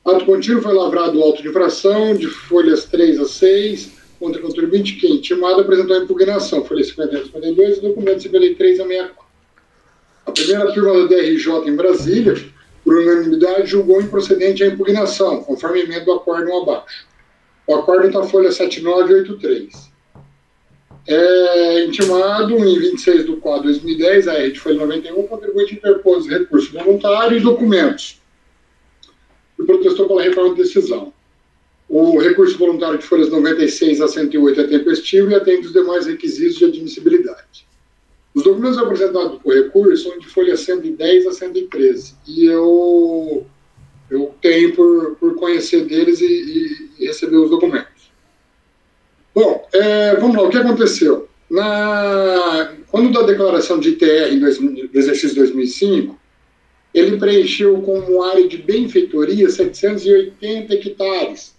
Ato contínuo foi lavrado o auto de infração, de folhas 3 a 6, contra o contribuinte que, intimado, apresentou a impugnação, folhas 51 a 52, e documento 53 a 64. A primeira turma da DRJ em Brasília, por unanimidade, julgou improcedente a impugnação, conforme emenda do acórdão abaixo. O acórdão está folha 7983. Intimado em 26/4/2010, a R de folha 91, o contribuinte interpôs recurso voluntário e documentos e protestou pela reforma de decisão. O recurso voluntário de folhas 96 a 108 é tempestivo e atende os demais requisitos de admissibilidade. Os documentos apresentados por recurso são de folhas 110 a 113, e eu tenho por conhecer deles e receber os documentos. Bom, vamos lá, o que aconteceu? Quando da declaração de ITR do exercício 2005, ele preencheu como área de benfeitoria 780 hectares,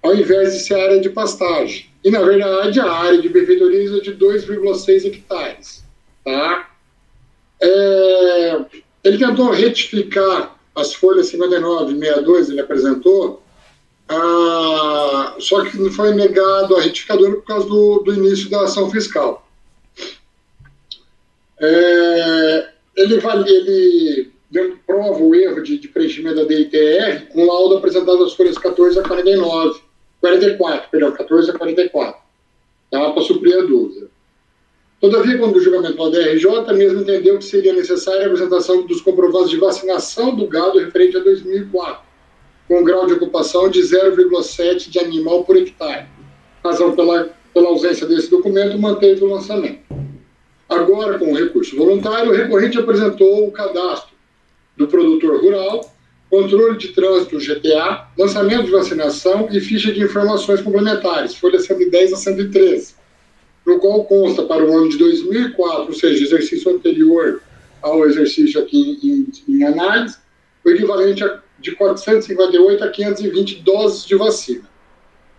ao invés de ser área de pastagem. E, na verdade, a área de benfeitorias é de 2,6 hectares. Tá? Ele tentou retificar as folhas 59 e 62, ele apresentou, só que foi negado a retificadora por causa do início da ação fiscal. Ele prova o erro de preenchimento da DITR com laudo apresentado às folhas 14 a 44, tá? Para suprir a dúvida. Todavia, quando o julgamento da DRJ, mesmo entendeu que seria necessária a apresentação dos comprovantes de vacinação do gado referente a 2004, com um grau de ocupação de 0,7 de animal por hectare. Razão pela ausência desse documento, manteve o lançamento. Agora, com o recurso voluntário, o recorrente apresentou o cadastro do produtor rural, controle de trânsito GTA, lançamento de vacinação e ficha de informações complementares, folha 110 a 113, no qual consta para o ano de 2004, ou seja, exercício anterior ao exercício aqui em análise, o equivalente de 458 a 520 doses de vacina.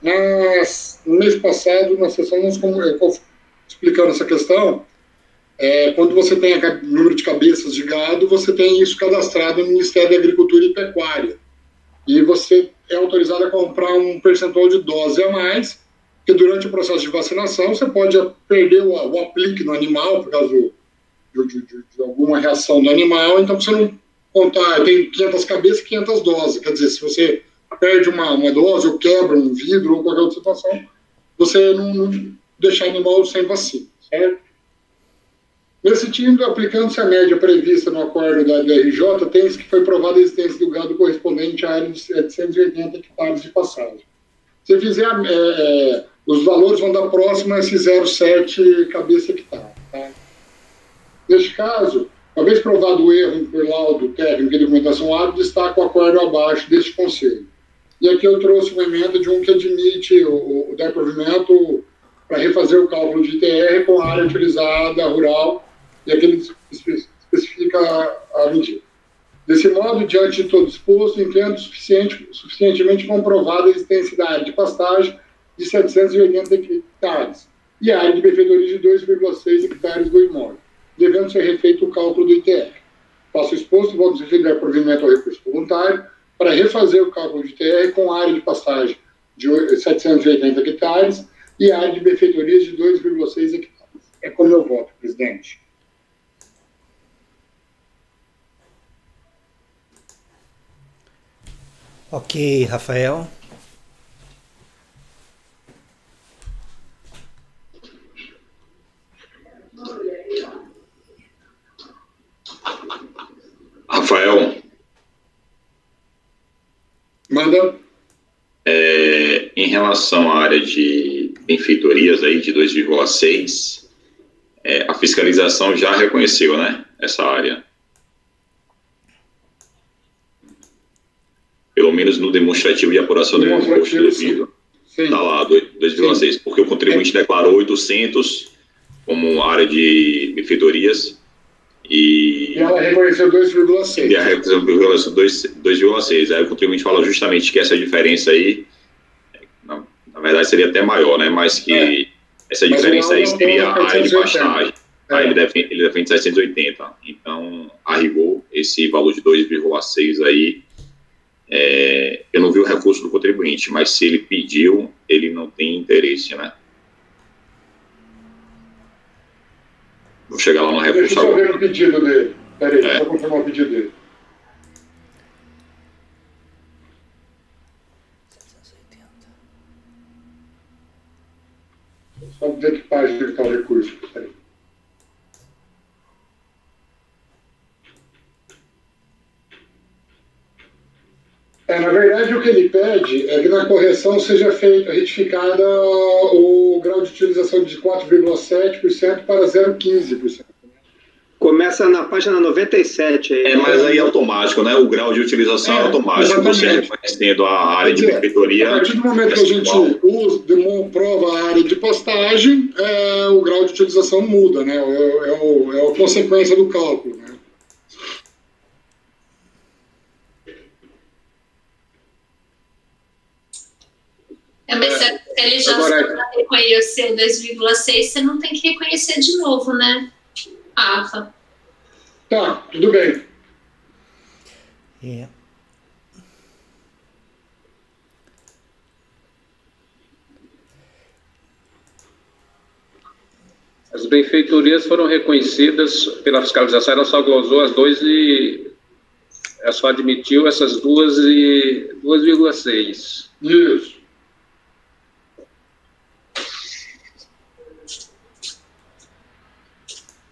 No mês passado, na sessão, explicando essa questão, quando você tem número de cabeças de gado, você tem isso cadastrado no Ministério da Agricultura e Pecuária. E você é autorizado a comprar um percentual de dose a mais, porque durante o processo de vacinação você pode perder o aplique no animal por causa de alguma reação do animal, então você não contar, tem 500 cabeças e 500 doses. Quer dizer, se você perde uma dose ou quebra um vidro ou qualquer outra situação, você não deixar o animal sem vacina, certo? Nesse sentido, aplicando-se a média prevista no acordo da DRJ, tem-se que foi provada a existência do gado correspondente à área de 780 hectares de passagem. Se fizer, os valores vão dar próximo a esse 0,7 cabeça hectare. Tá? Neste caso, uma vez provado o erro por laudo técnico e documentação hábil, destaca o acordo abaixo deste conselho. E aqui eu trouxe uma emenda de um que admite o dar provimento para refazer o cálculo de ITR com a área utilizada rural, e aqui ele especifica a medida. Desse modo, diante de todo exposto, entendo suficientemente comprovada a existência da área de pastagem de 780 hectares e a área de benfeitoria de 2,6 hectares do imóvel, devendo ser refeito o cálculo do ITR. Faço exposto, vamos dar provimento ao recurso voluntário para refazer o cálculo de ITR com a área de pastagem de 780 hectares e a área de benfeitorias de 2,6 hectares. É como eu voto, presidente.
Ok, Rafael.
Rafael.
Manda.
Em relação à área de benfeitorias aí de 2,6, a fiscalização já reconheceu, né, essa área? Pelo menos no demonstrativo de apuração do imposto devido. Está lá, 2,6, porque o contribuinte declarou 800 como área de benfeitorias e
ela reconheceu 2,6.
E a reconheceu 2,6. Aí o contribuinte fala justamente que essa diferença aí, na verdade, seria até maior, né? Mas que essa diferença aí seria a área de pastagem. Aí ele defende 780. Então, a rigor, esse valor de 2,6 aí, eu não vi o recurso do contribuinte, mas se ele pediu, ele não tem interesse, né? Vou chegar lá no recurso
agora. Deixa eu ver o pedido dele. Peraí, deixa eu confirmar o pedido dele. Só dizer que página que está o recurso. Peraí. Na verdade, o que ele pede é que na correção seja retificada o grau de utilização de 4,7% para 0,15%.
Começa na página 97. Aí,
mas aí é automático, né? O grau de utilização é automático.
Exatamente.
Você reconhecendo a área de benfeitoria.
A partir do momento que a gente prova a área de pastagem, o grau de utilização muda, né? É a consequência do cálculo, né?
ele já reconheceu 2,6, você não tem que reconhecer de novo, né, Rafa?
Tá, tudo bem.
É.
As benfeitorias foram reconhecidas pela fiscalização, ela só glosou as 2 e ela só admitiu essas 2,6.
Isso.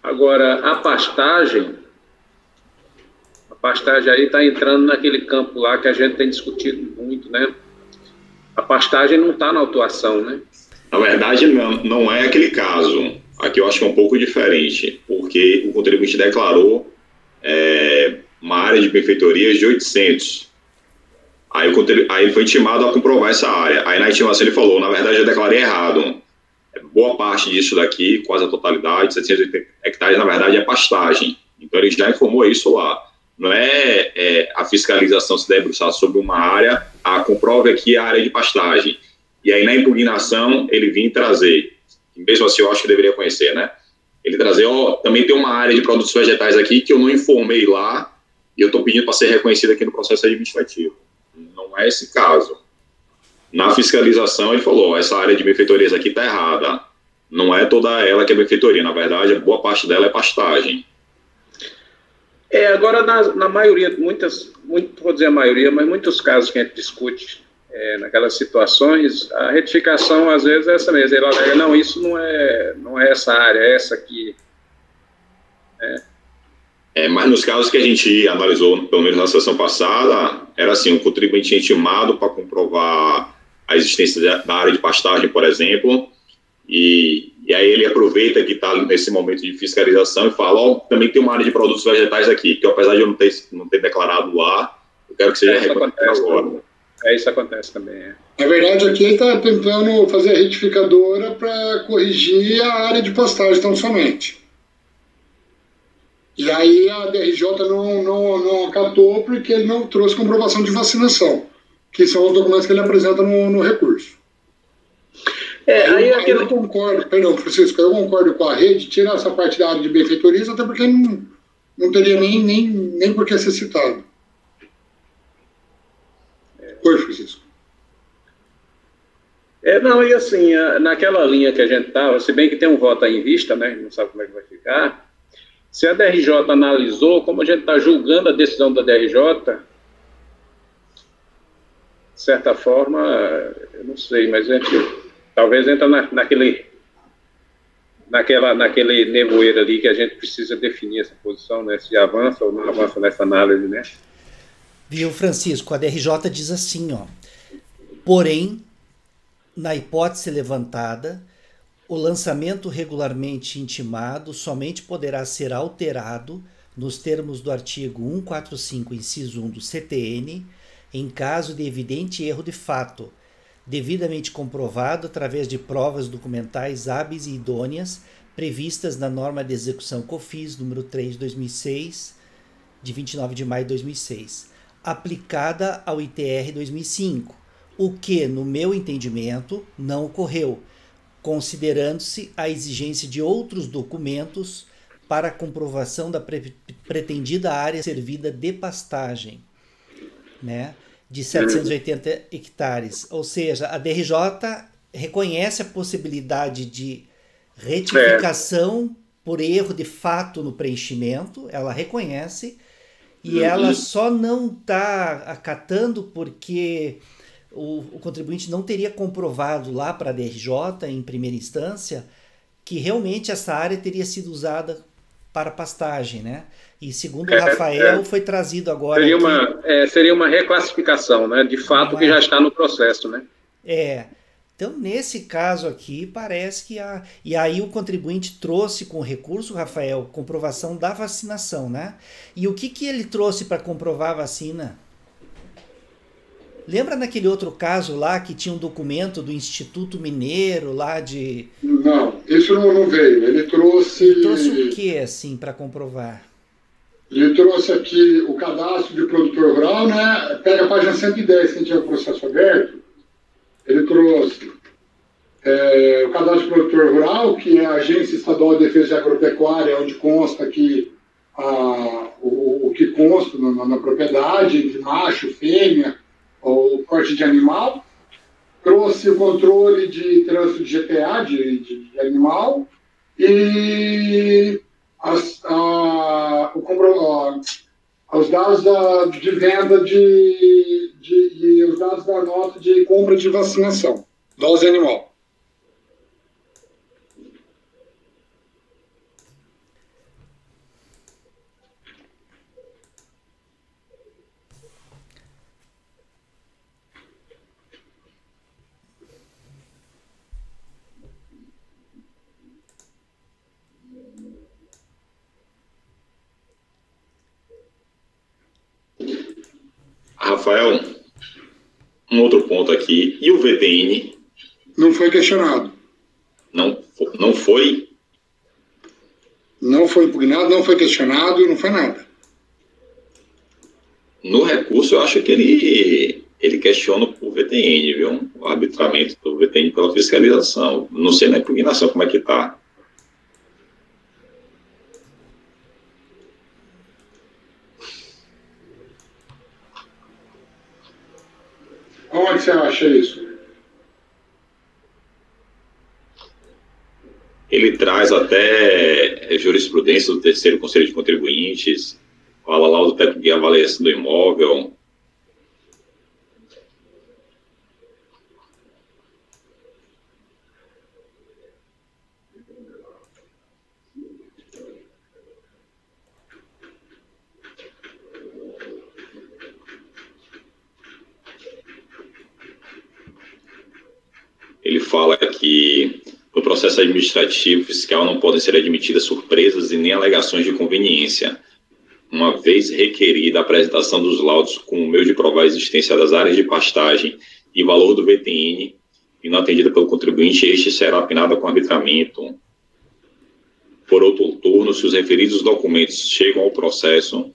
Agora, a pastagem aí está entrando naquele campo lá que a gente tem discutido muito, né? A pastagem não está na autuação, né?
Na verdade, não é aquele caso. Aqui eu acho que é um pouco diferente, porque o contribuinte declarou uma área de benfeitorias de 800. Aí ele foi intimado a comprovar essa área. Aí na intimação ele falou, na verdade eu declarei errado. Boa parte disso daqui, quase a totalidade, 780 hectares, na verdade é pastagem. Então ele já informou isso lá. Não é a fiscalização se debruçar sobre uma área, comprove aqui a área de pastagem. E aí na impugnação ele vinha trazer, mesmo assim eu acho que deveria conhecer, né? Ele trazer, também tem uma área de produtos vegetais aqui que eu não informei lá e eu estou pedindo para ser reconhecida aqui no processo administrativo. Não é esse caso. Na fiscalização ele falou, essa área de benfeitorias aqui está errada. Não é toda ela que é benfeitoria, na verdade, boa parte dela é pastagem.
Agora na maioria, vou dizer a maioria, mas muitos casos que a gente discute naquelas situações, a retificação às vezes é essa mesmo. Ele alega, não, isso não é essa área, é essa aqui.
Mas nos casos que a gente analisou, pelo menos na sessão passada, era assim, um contribuinte intimado para comprovar a existência da área de pastagem, por exemplo, e aí ele aproveita que está nesse momento de fiscalização e fala, também tem uma área de produtos vegetais aqui, que apesar de eu não ter declarado lá, eu quero que seja reconhecido agora.
Isso acontece também.
Na verdade, aqui ele está tentando fazer a retificadora para corrigir a área de pastagem tão somente. E aí a DRJ não acatou porque ele não trouxe comprovação de vacinação, que são os documentos que ele apresenta no recurso. Eu concordo, perdão, Francisco, eu concordo com a rede, tirar essa parte da área de benfeitorias, até porque não teria nem por que ser citado. Oi, Francisco.
Não, e assim, naquela linha que a gente estava, se bem que tem um voto aí em vista, né, não sabe como é que vai ficar, se a DRJ analisou, como a gente está julgando a decisão da DRJ, de certa forma, eu não sei, mas a gente talvez entra naquele nevoeiro ali que a gente precisa definir essa posição, né, se avança ou não avança nessa análise, né?
Viu, Francisco? A DRJ diz assim, porém, na hipótese levantada, o lançamento regularmente intimado somente poderá ser alterado nos termos do artigo 145, inciso 1 do CTN, em caso de evidente erro de fato, devidamente comprovado através de provas documentais hábeis e idôneas previstas na norma de execução COFINS número 3 de 2006, de 29 de maio de 2006, aplicada ao ITR 2005, o que, no meu entendimento, não ocorreu, considerando-se a exigência de outros documentos para a comprovação da pretendida área servida de pastagem, né, de 780 hectares. Ou seja, a DRJ reconhece a possibilidade de retificação por erro de fato no preenchimento, ela reconhece, e ela só não está acatando porque o contribuinte não teria comprovado lá para a DRJ, em primeira instância, que realmente essa área teria sido usada para pastagem, né? E segundo o Rafael, foi trazido agora...
Seria uma reclassificação, né? De fato, que já está no processo, né?
Então, nesse caso aqui, parece que E aí o contribuinte trouxe com recurso, Rafael, comprovação da vacinação, né? E o que ele trouxe para comprovar a vacina? Lembra naquele outro caso lá que tinha um documento do Instituto Mineiro lá de...
Não, isso não veio. Ele trouxe
o que, assim, para comprovar?
Ele trouxe aqui o cadastro de produtor rural, né? Pega a página 110, que a gente tinha o processo aberto. Ele trouxe o cadastro de produtor rural, que é a Agência Estadual de Defesa de Agropecuária, onde consta que o que consta na propriedade, de macho, fêmea, o corte de animal. Trouxe o controle de trânsito de GTA, de animal, e os dados de venda e os dados da nota de compra de vacinação, dose animal.
Rafael, um outro ponto aqui. E o VTN?
Não foi questionado.
Não foi?
Não foi impugnado, não foi questionado e não foi nada.
No recurso, eu acho que ele questiona o VTN, viu? O arbitramento do VTN pela fiscalização. Não sei na impugnação como é que está.
Onde você acha isso?
Ele traz até jurisprudência do terceiro Conselho de Contribuintes, fala lá do técnico de avaliação do imóvel. Ele fala que no processo administrativo fiscal não podem ser admitidas surpresas e nem alegações de conveniência, uma vez requerida a apresentação dos laudos com o meio de provar a existência das áreas de pastagem e valor do VTN, e não atendida pelo contribuinte, este será apinado com arbitramento. Por outro turno, se os referidos documentos chegam ao processo,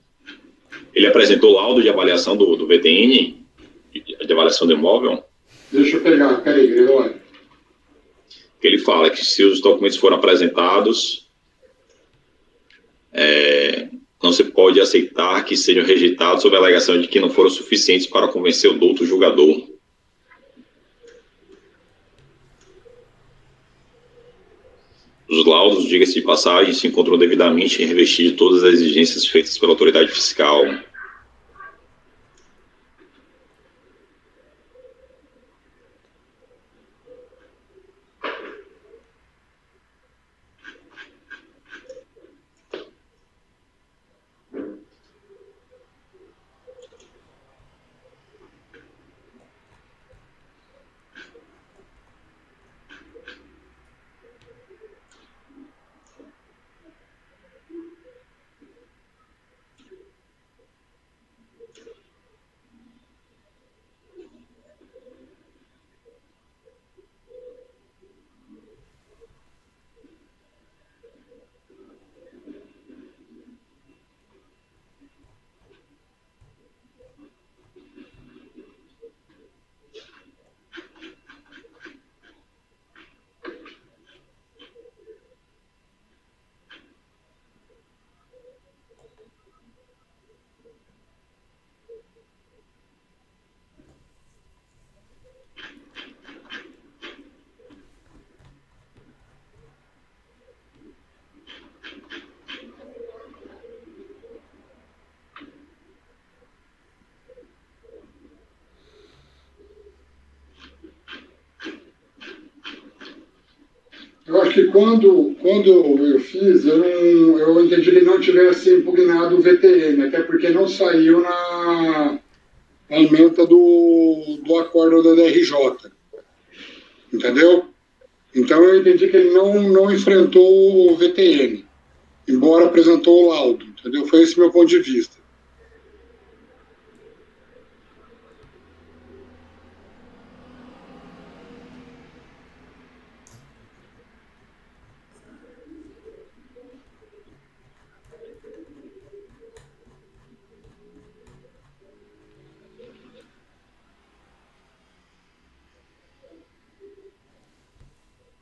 ele apresentou laudo de avaliação do VTN, de avaliação do imóvel?
Deixa eu pegar, peraí, Gregório.
Ele fala que se os documentos foram apresentados, não se pode aceitar que sejam rejeitados sob a alegação de que não foram suficientes para convencer o douto julgador. Os laudos, diga-se de passagem, se encontram devidamente revestidos de todas as exigências feitas pela autoridade fiscal.
Eu acho que quando eu fiz, eu entendi que não tivesse impugnado o VTN, até porque não saiu na ementa do acordo da DRJ. Entendeu? Então eu entendi que ele não enfrentou o VTN, embora apresentou o laudo. Entendeu? Foi esse meu ponto de vista.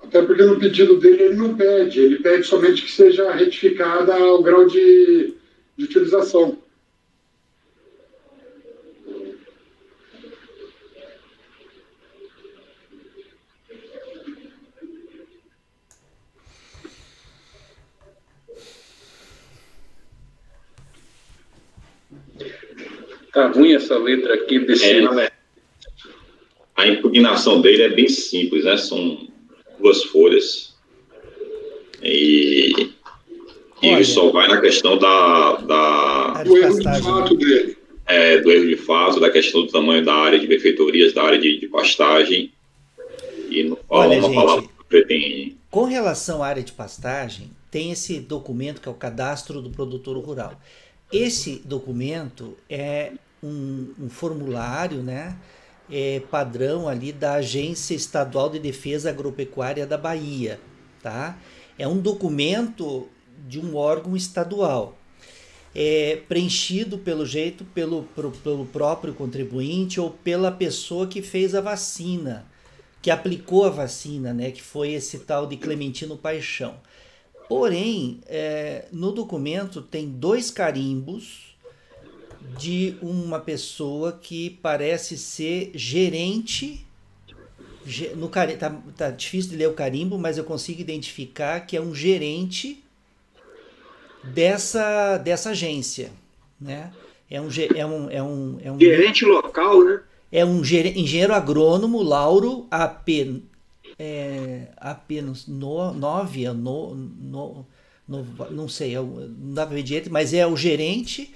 Até porque no pedido dele ele não pede, ele pede somente que seja retificada o grau de utilização.
Tá ruim essa letra aqui desse.
A impugnação dele é bem simples, né? São 2 folhas. E ele só vai na questão
do erro de fato dele.
Do erro de fato, da questão do tamanho da área de benfeitorias, da área de pastagem. E não fala uma palavra que pretende.
Com relação à área de pastagem, tem esse documento que é o Cadastro do Produtor Rural. Esse documento é um formulário, né, padrão ali da Agência Estadual de Defesa Agropecuária da Bahia, tá? É um documento de um órgão estadual, preenchido pelo próprio contribuinte ou pela pessoa que fez a vacina, que aplicou a vacina, né, que foi esse tal de Clementino Paixão. Porém, no documento tem 2 carimbos de uma pessoa que parece ser gerente. Tá difícil de ler o carimbo, mas eu consigo identificar que é um gerente dessa agência, né? É um
gerente local, né?
É um engenheiro agrônomo, Lauro AP 9, não sei, não dá para ver direito, mas é o gerente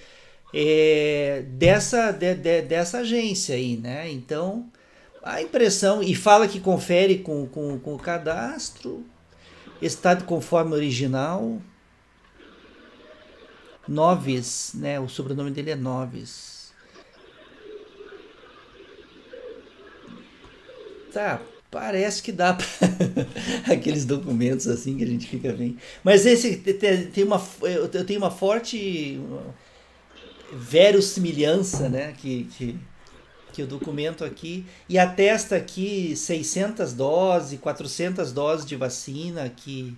dessa agência aí, né? Então, a impressão, e fala que confere com o cadastro, estado conforme original, Noves, né? O sobrenome dele é Noves. Tá, parece que dá para aqueles documentos assim que a gente fica bem. Mas esse eu tenho uma forte verossimilhança, né, que o documento aqui, e atesta aqui 600 doses, 400 doses de vacina, que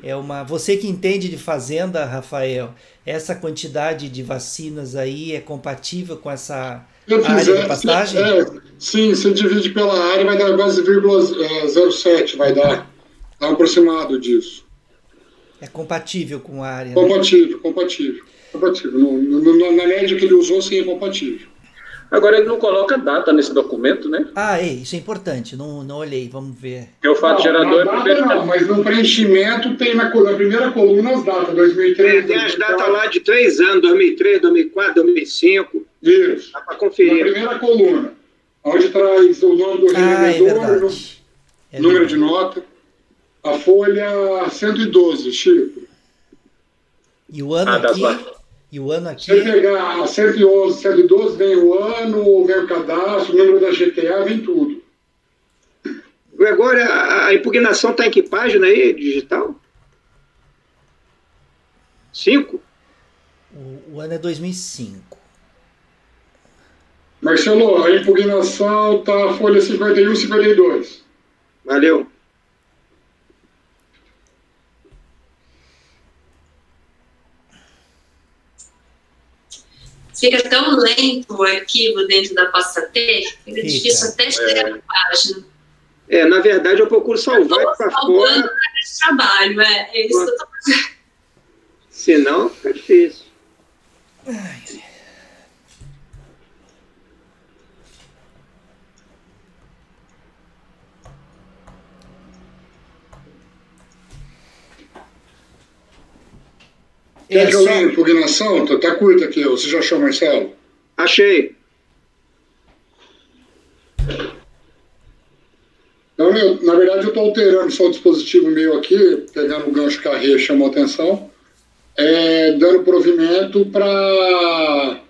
é você que entende de fazenda, Rafael, essa quantidade de vacinas aí é compatível com essa área de pastagem?
Sim, você divide pela área, vai dar quase 0,07, vai dar aproximado disso.
É compatível com a área?
Compatível. Na média que ele usou, sim, é compatível.
Agora, ele não coloca data nesse documento, né?
Isso é importante, não olhei, vamos ver.
Porque o fato gerador é primeiro.
Não, mas no preenchimento tem na primeira coluna as datas, 2003.
Tem as datas lá de 3 anos, 2003, 2004, 2005.
Isso.
Dá para conferir.
Na primeira coluna, onde traz o nome do revendedor, número de nota, a folha 112, Chico.
E o ano aqui? E o ano aqui?
Se você pegar a 111, 112, vem o ano, vem o cadastro, o número da GTA, vem tudo.
Agora, a impugnação está em que página aí, digital? 5?
O ano é 2005.
Marcelo, a impugnação está folha 51 e 52.
Valeu.
Fica tão lento o arquivo dentro da pasta T, fica difícil até chegar na página.
Na verdade, eu procuro salvar para fora.
De trabalho, é isso que eu tô fazendo.
Senão, fica difícil.
Quer que eu leia a impugnação? Tá curta aqui. Você já achou, Marcelo?
Achei.
Então, na verdade, eu estou alterando só o dispositivo meu aqui, pegando o gancho que a Rê chamou a atenção, dando provimento para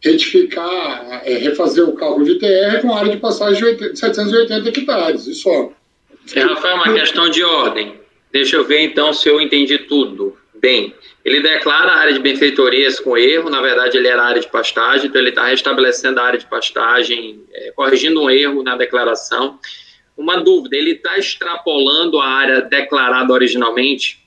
retificar, refazer o cálculo de TR com área de passagem de 780 hectares, isso só.
Rafael, uma questão de ordem. Deixa eu ver, então, se eu entendi tudo. Bem, ele declara a área de benfeitorias com erro, na verdade ele era a área de pastagem, então ele está restabelecendo a área de pastagem, corrigindo um erro na declaração. Uma dúvida, ele está extrapolando a área declarada originalmente?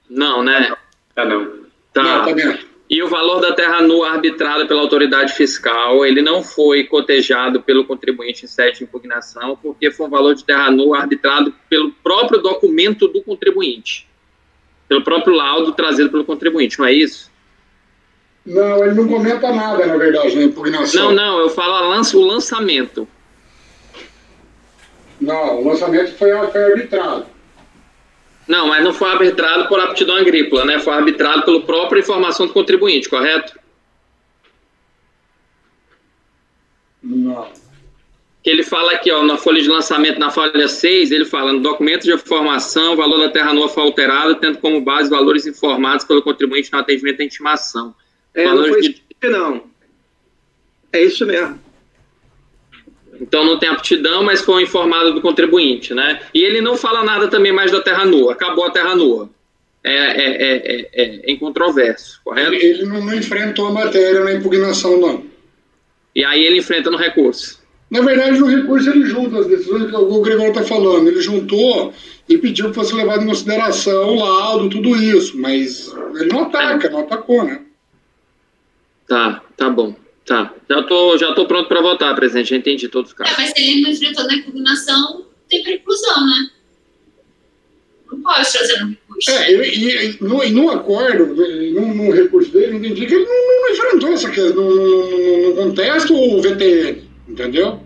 Não, né?
Não.
Tá.
Não, tá bem.
E o valor da terra nua arbitrada pela autoridade fiscal, ele não foi cotejado pelo contribuinte em sede de impugnação, porque foi um valor de terra nua arbitrado pelo próprio documento do contribuinte, pelo próprio laudo trazido pelo contribuinte, não é isso?
Não, ele não comenta nada, na verdade, na impugnação.
Não, eu falo o lançamento.
Não, o lançamento foi arbitrado.
Não, mas não foi arbitrado por aptidão agrícola, né? Foi arbitrado pela própria informação do contribuinte, correto?
Não.
Que ele fala aqui, ó, na folha de lançamento, na folha 6, ele fala, no documento de informação, o valor da terra nua foi alterado, tendo como base valores informados pelo contribuinte no atendimento à intimação.
Não foi isso, não. É isso mesmo.
Então não tem aptidão, mas foi informado do contribuinte, né? E ele não fala nada também mais da terra nua, acabou a terra nua. É incontroverso, correto?
Ele não enfrentou a matéria na impugnação, não.
E aí ele enfrenta no recurso.
Na verdade, no recurso ele junta as decisões que o Gregório está falando. Ele juntou e pediu que fosse levado em consideração o laudo, tudo isso. Mas ele não ataca, não atacou, né?
Tá bom. Tá. Já tô pronto para votar, presidente. Já entendi todos os casos.
Mas se ele não enfrentou na impugnação, tem preclusão, né? Não pode trazer no recurso.
E no acordo, no recurso dele, eu entendi que ele não enfrentou essa questão, não contesta o VTN, entendeu?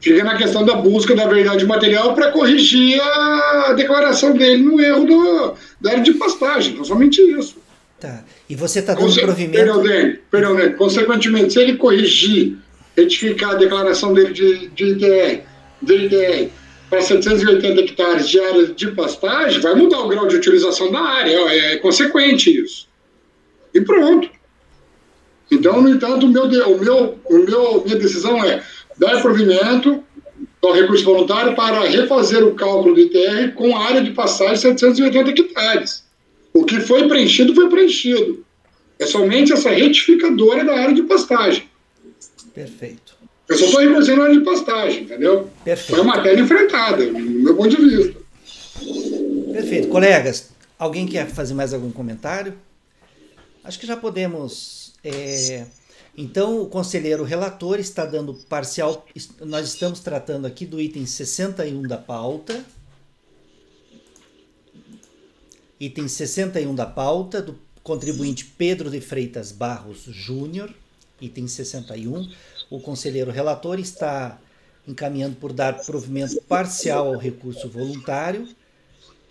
Fica na questão da busca da verdade material para corrigir a declaração dele no erro da área de pastagem, não somente isso.
Tá. E você está dando provimento...
Perdão, Dani. Consequentemente, se ele corrigir, retificar a declaração dele de ITR para 780 hectares de área de pastagem, vai mudar o grau de utilização da área. É consequente isso. E pronto. Então, no entanto, minha decisão é dar provimento ao recurso voluntário para refazer o cálculo do ITR com a área de pastagem de 780 hectares. O que foi preenchido, foi preenchido. É somente essa retificadora da área de pastagem.
Perfeito.
Eu só estou reconhecendo a área de pastagem, entendeu?
Perfeito.
Foi uma matéria enfrentada, do meu ponto de vista.
Perfeito. Colegas, alguém quer fazer mais algum comentário? Acho que já podemos... Então, o conselheiro relator está dando parcial... Nós estamos tratando aqui do item 61 da pauta. Item 61 da pauta, do contribuinte Pedro de Freitas Barros Júnior, item 61. O conselheiro relator está encaminhando por dar provimento parcial ao recurso voluntário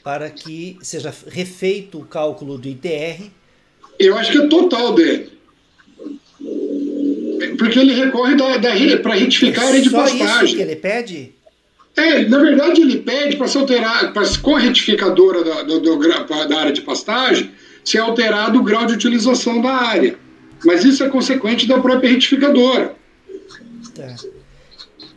para que seja refeito o cálculo do ITR.
Eu acho que é total dele. Porque ele recorre para retificar a área de pastagem.
Só isso que ele pede?
Na verdade, ele pede para ser alterado, com a retificadora da área de pastagem, ser alterado o grau de utilização da área. Mas isso é consequente da própria retificadora.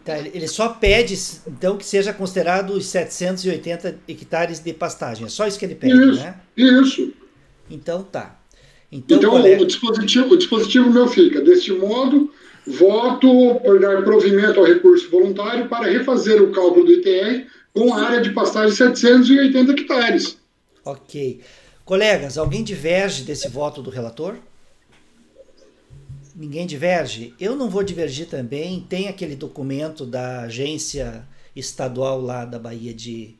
Tá, ele só pede, então, que seja considerado os 780 hectares de pastagem. É só isso que ele pede, né?
Isso.
Então, tá.
Então o dispositivo meu fica, deste modo, voto por dar provimento ao recurso voluntário para refazer o cálculo do ITR com a área de pastagem de 780 hectares.
Ok. Colegas, alguém diverge desse voto do relator? Ninguém diverge? Eu não vou divergir também. Tem aquele documento da agência estadual lá da Bahia de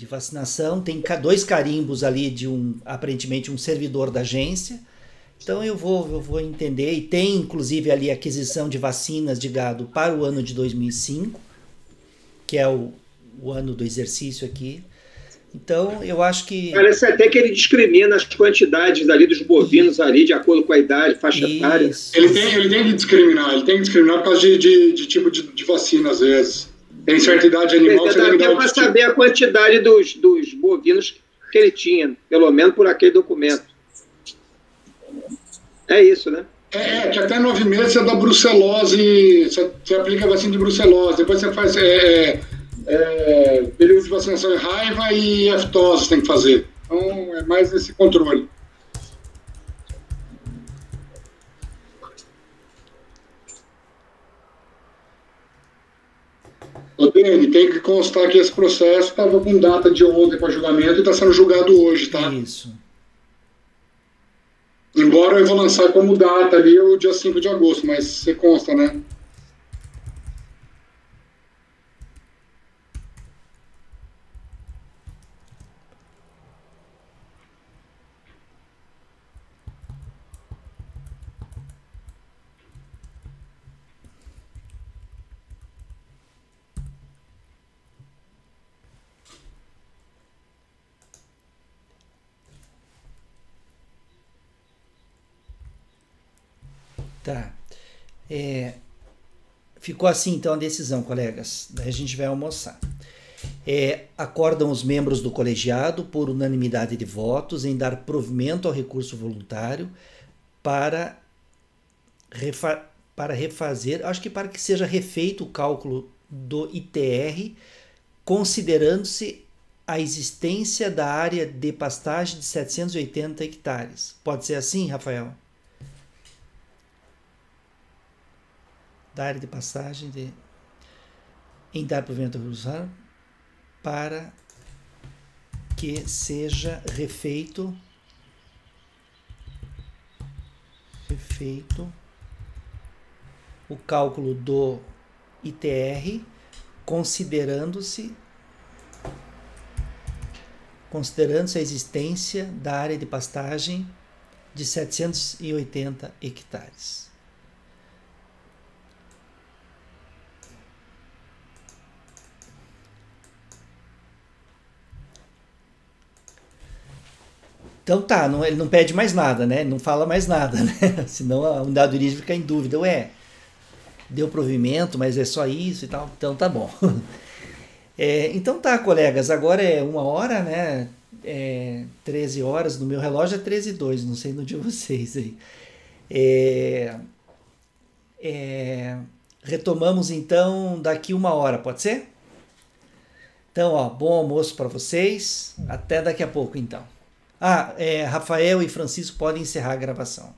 vacinação. Tem 2 carimbos ali de aparentemente um servidor da agência. Então eu vou entender. E tem inclusive ali aquisição de vacinas de gado para o ano de 2005, que é o ano do exercício aqui. Então, eu acho que...
Parece até que ele discrimina as quantidades ali dos bovinos ali, de acordo com a idade, faixa etária.
Ele tem que discriminar por causa de tipo de vacina, às vezes. Tem certa idade animal...
Dá até para saber a quantidade dos bovinos que ele tinha, pelo menos por aquele documento. É isso, né?
Que até 9 meses você dá brucelose, você aplica a vacina de brucelose, depois você faz... período de vacinação em raiva e aftose você tem que fazer. Então, é mais esse controle. Depende, tem que constar que esse processo estava com data de ontem para julgamento e está sendo julgado hoje, tá?
Isso.
Embora eu vou lançar como data ali o dia 5 de agosto, mas você consta, né?
Tá. Ficou assim, então, a decisão, colegas. Daí a gente vai almoçar. Acordam os membros do colegiado, por unanimidade de votos, em dar provimento ao recurso voluntário para refazer, acho que para que seja refeito o cálculo do ITR, considerando-se a existência da área de pastagem de 780 hectares. Pode ser assim, Rafael? Da área de passagem em dar provimento para que seja refeito o cálculo do ITR, considerando-se a existência da área de pastagem de 780 hectares. Então tá, ele não pede mais nada, né? Não fala mais nada, né? Senão a unidade jurídica fica em dúvida. Deu provimento, mas é só isso e tal. Então tá bom. Então tá, colegas, agora é 1h, né? 13 horas, no meu relógio é 13h02, não sei no de vocês aí. Retomamos então daqui 1h, pode ser? Então, bom almoço para vocês, até daqui a pouco então. Rafael e Francisco podem encerrar a gravação.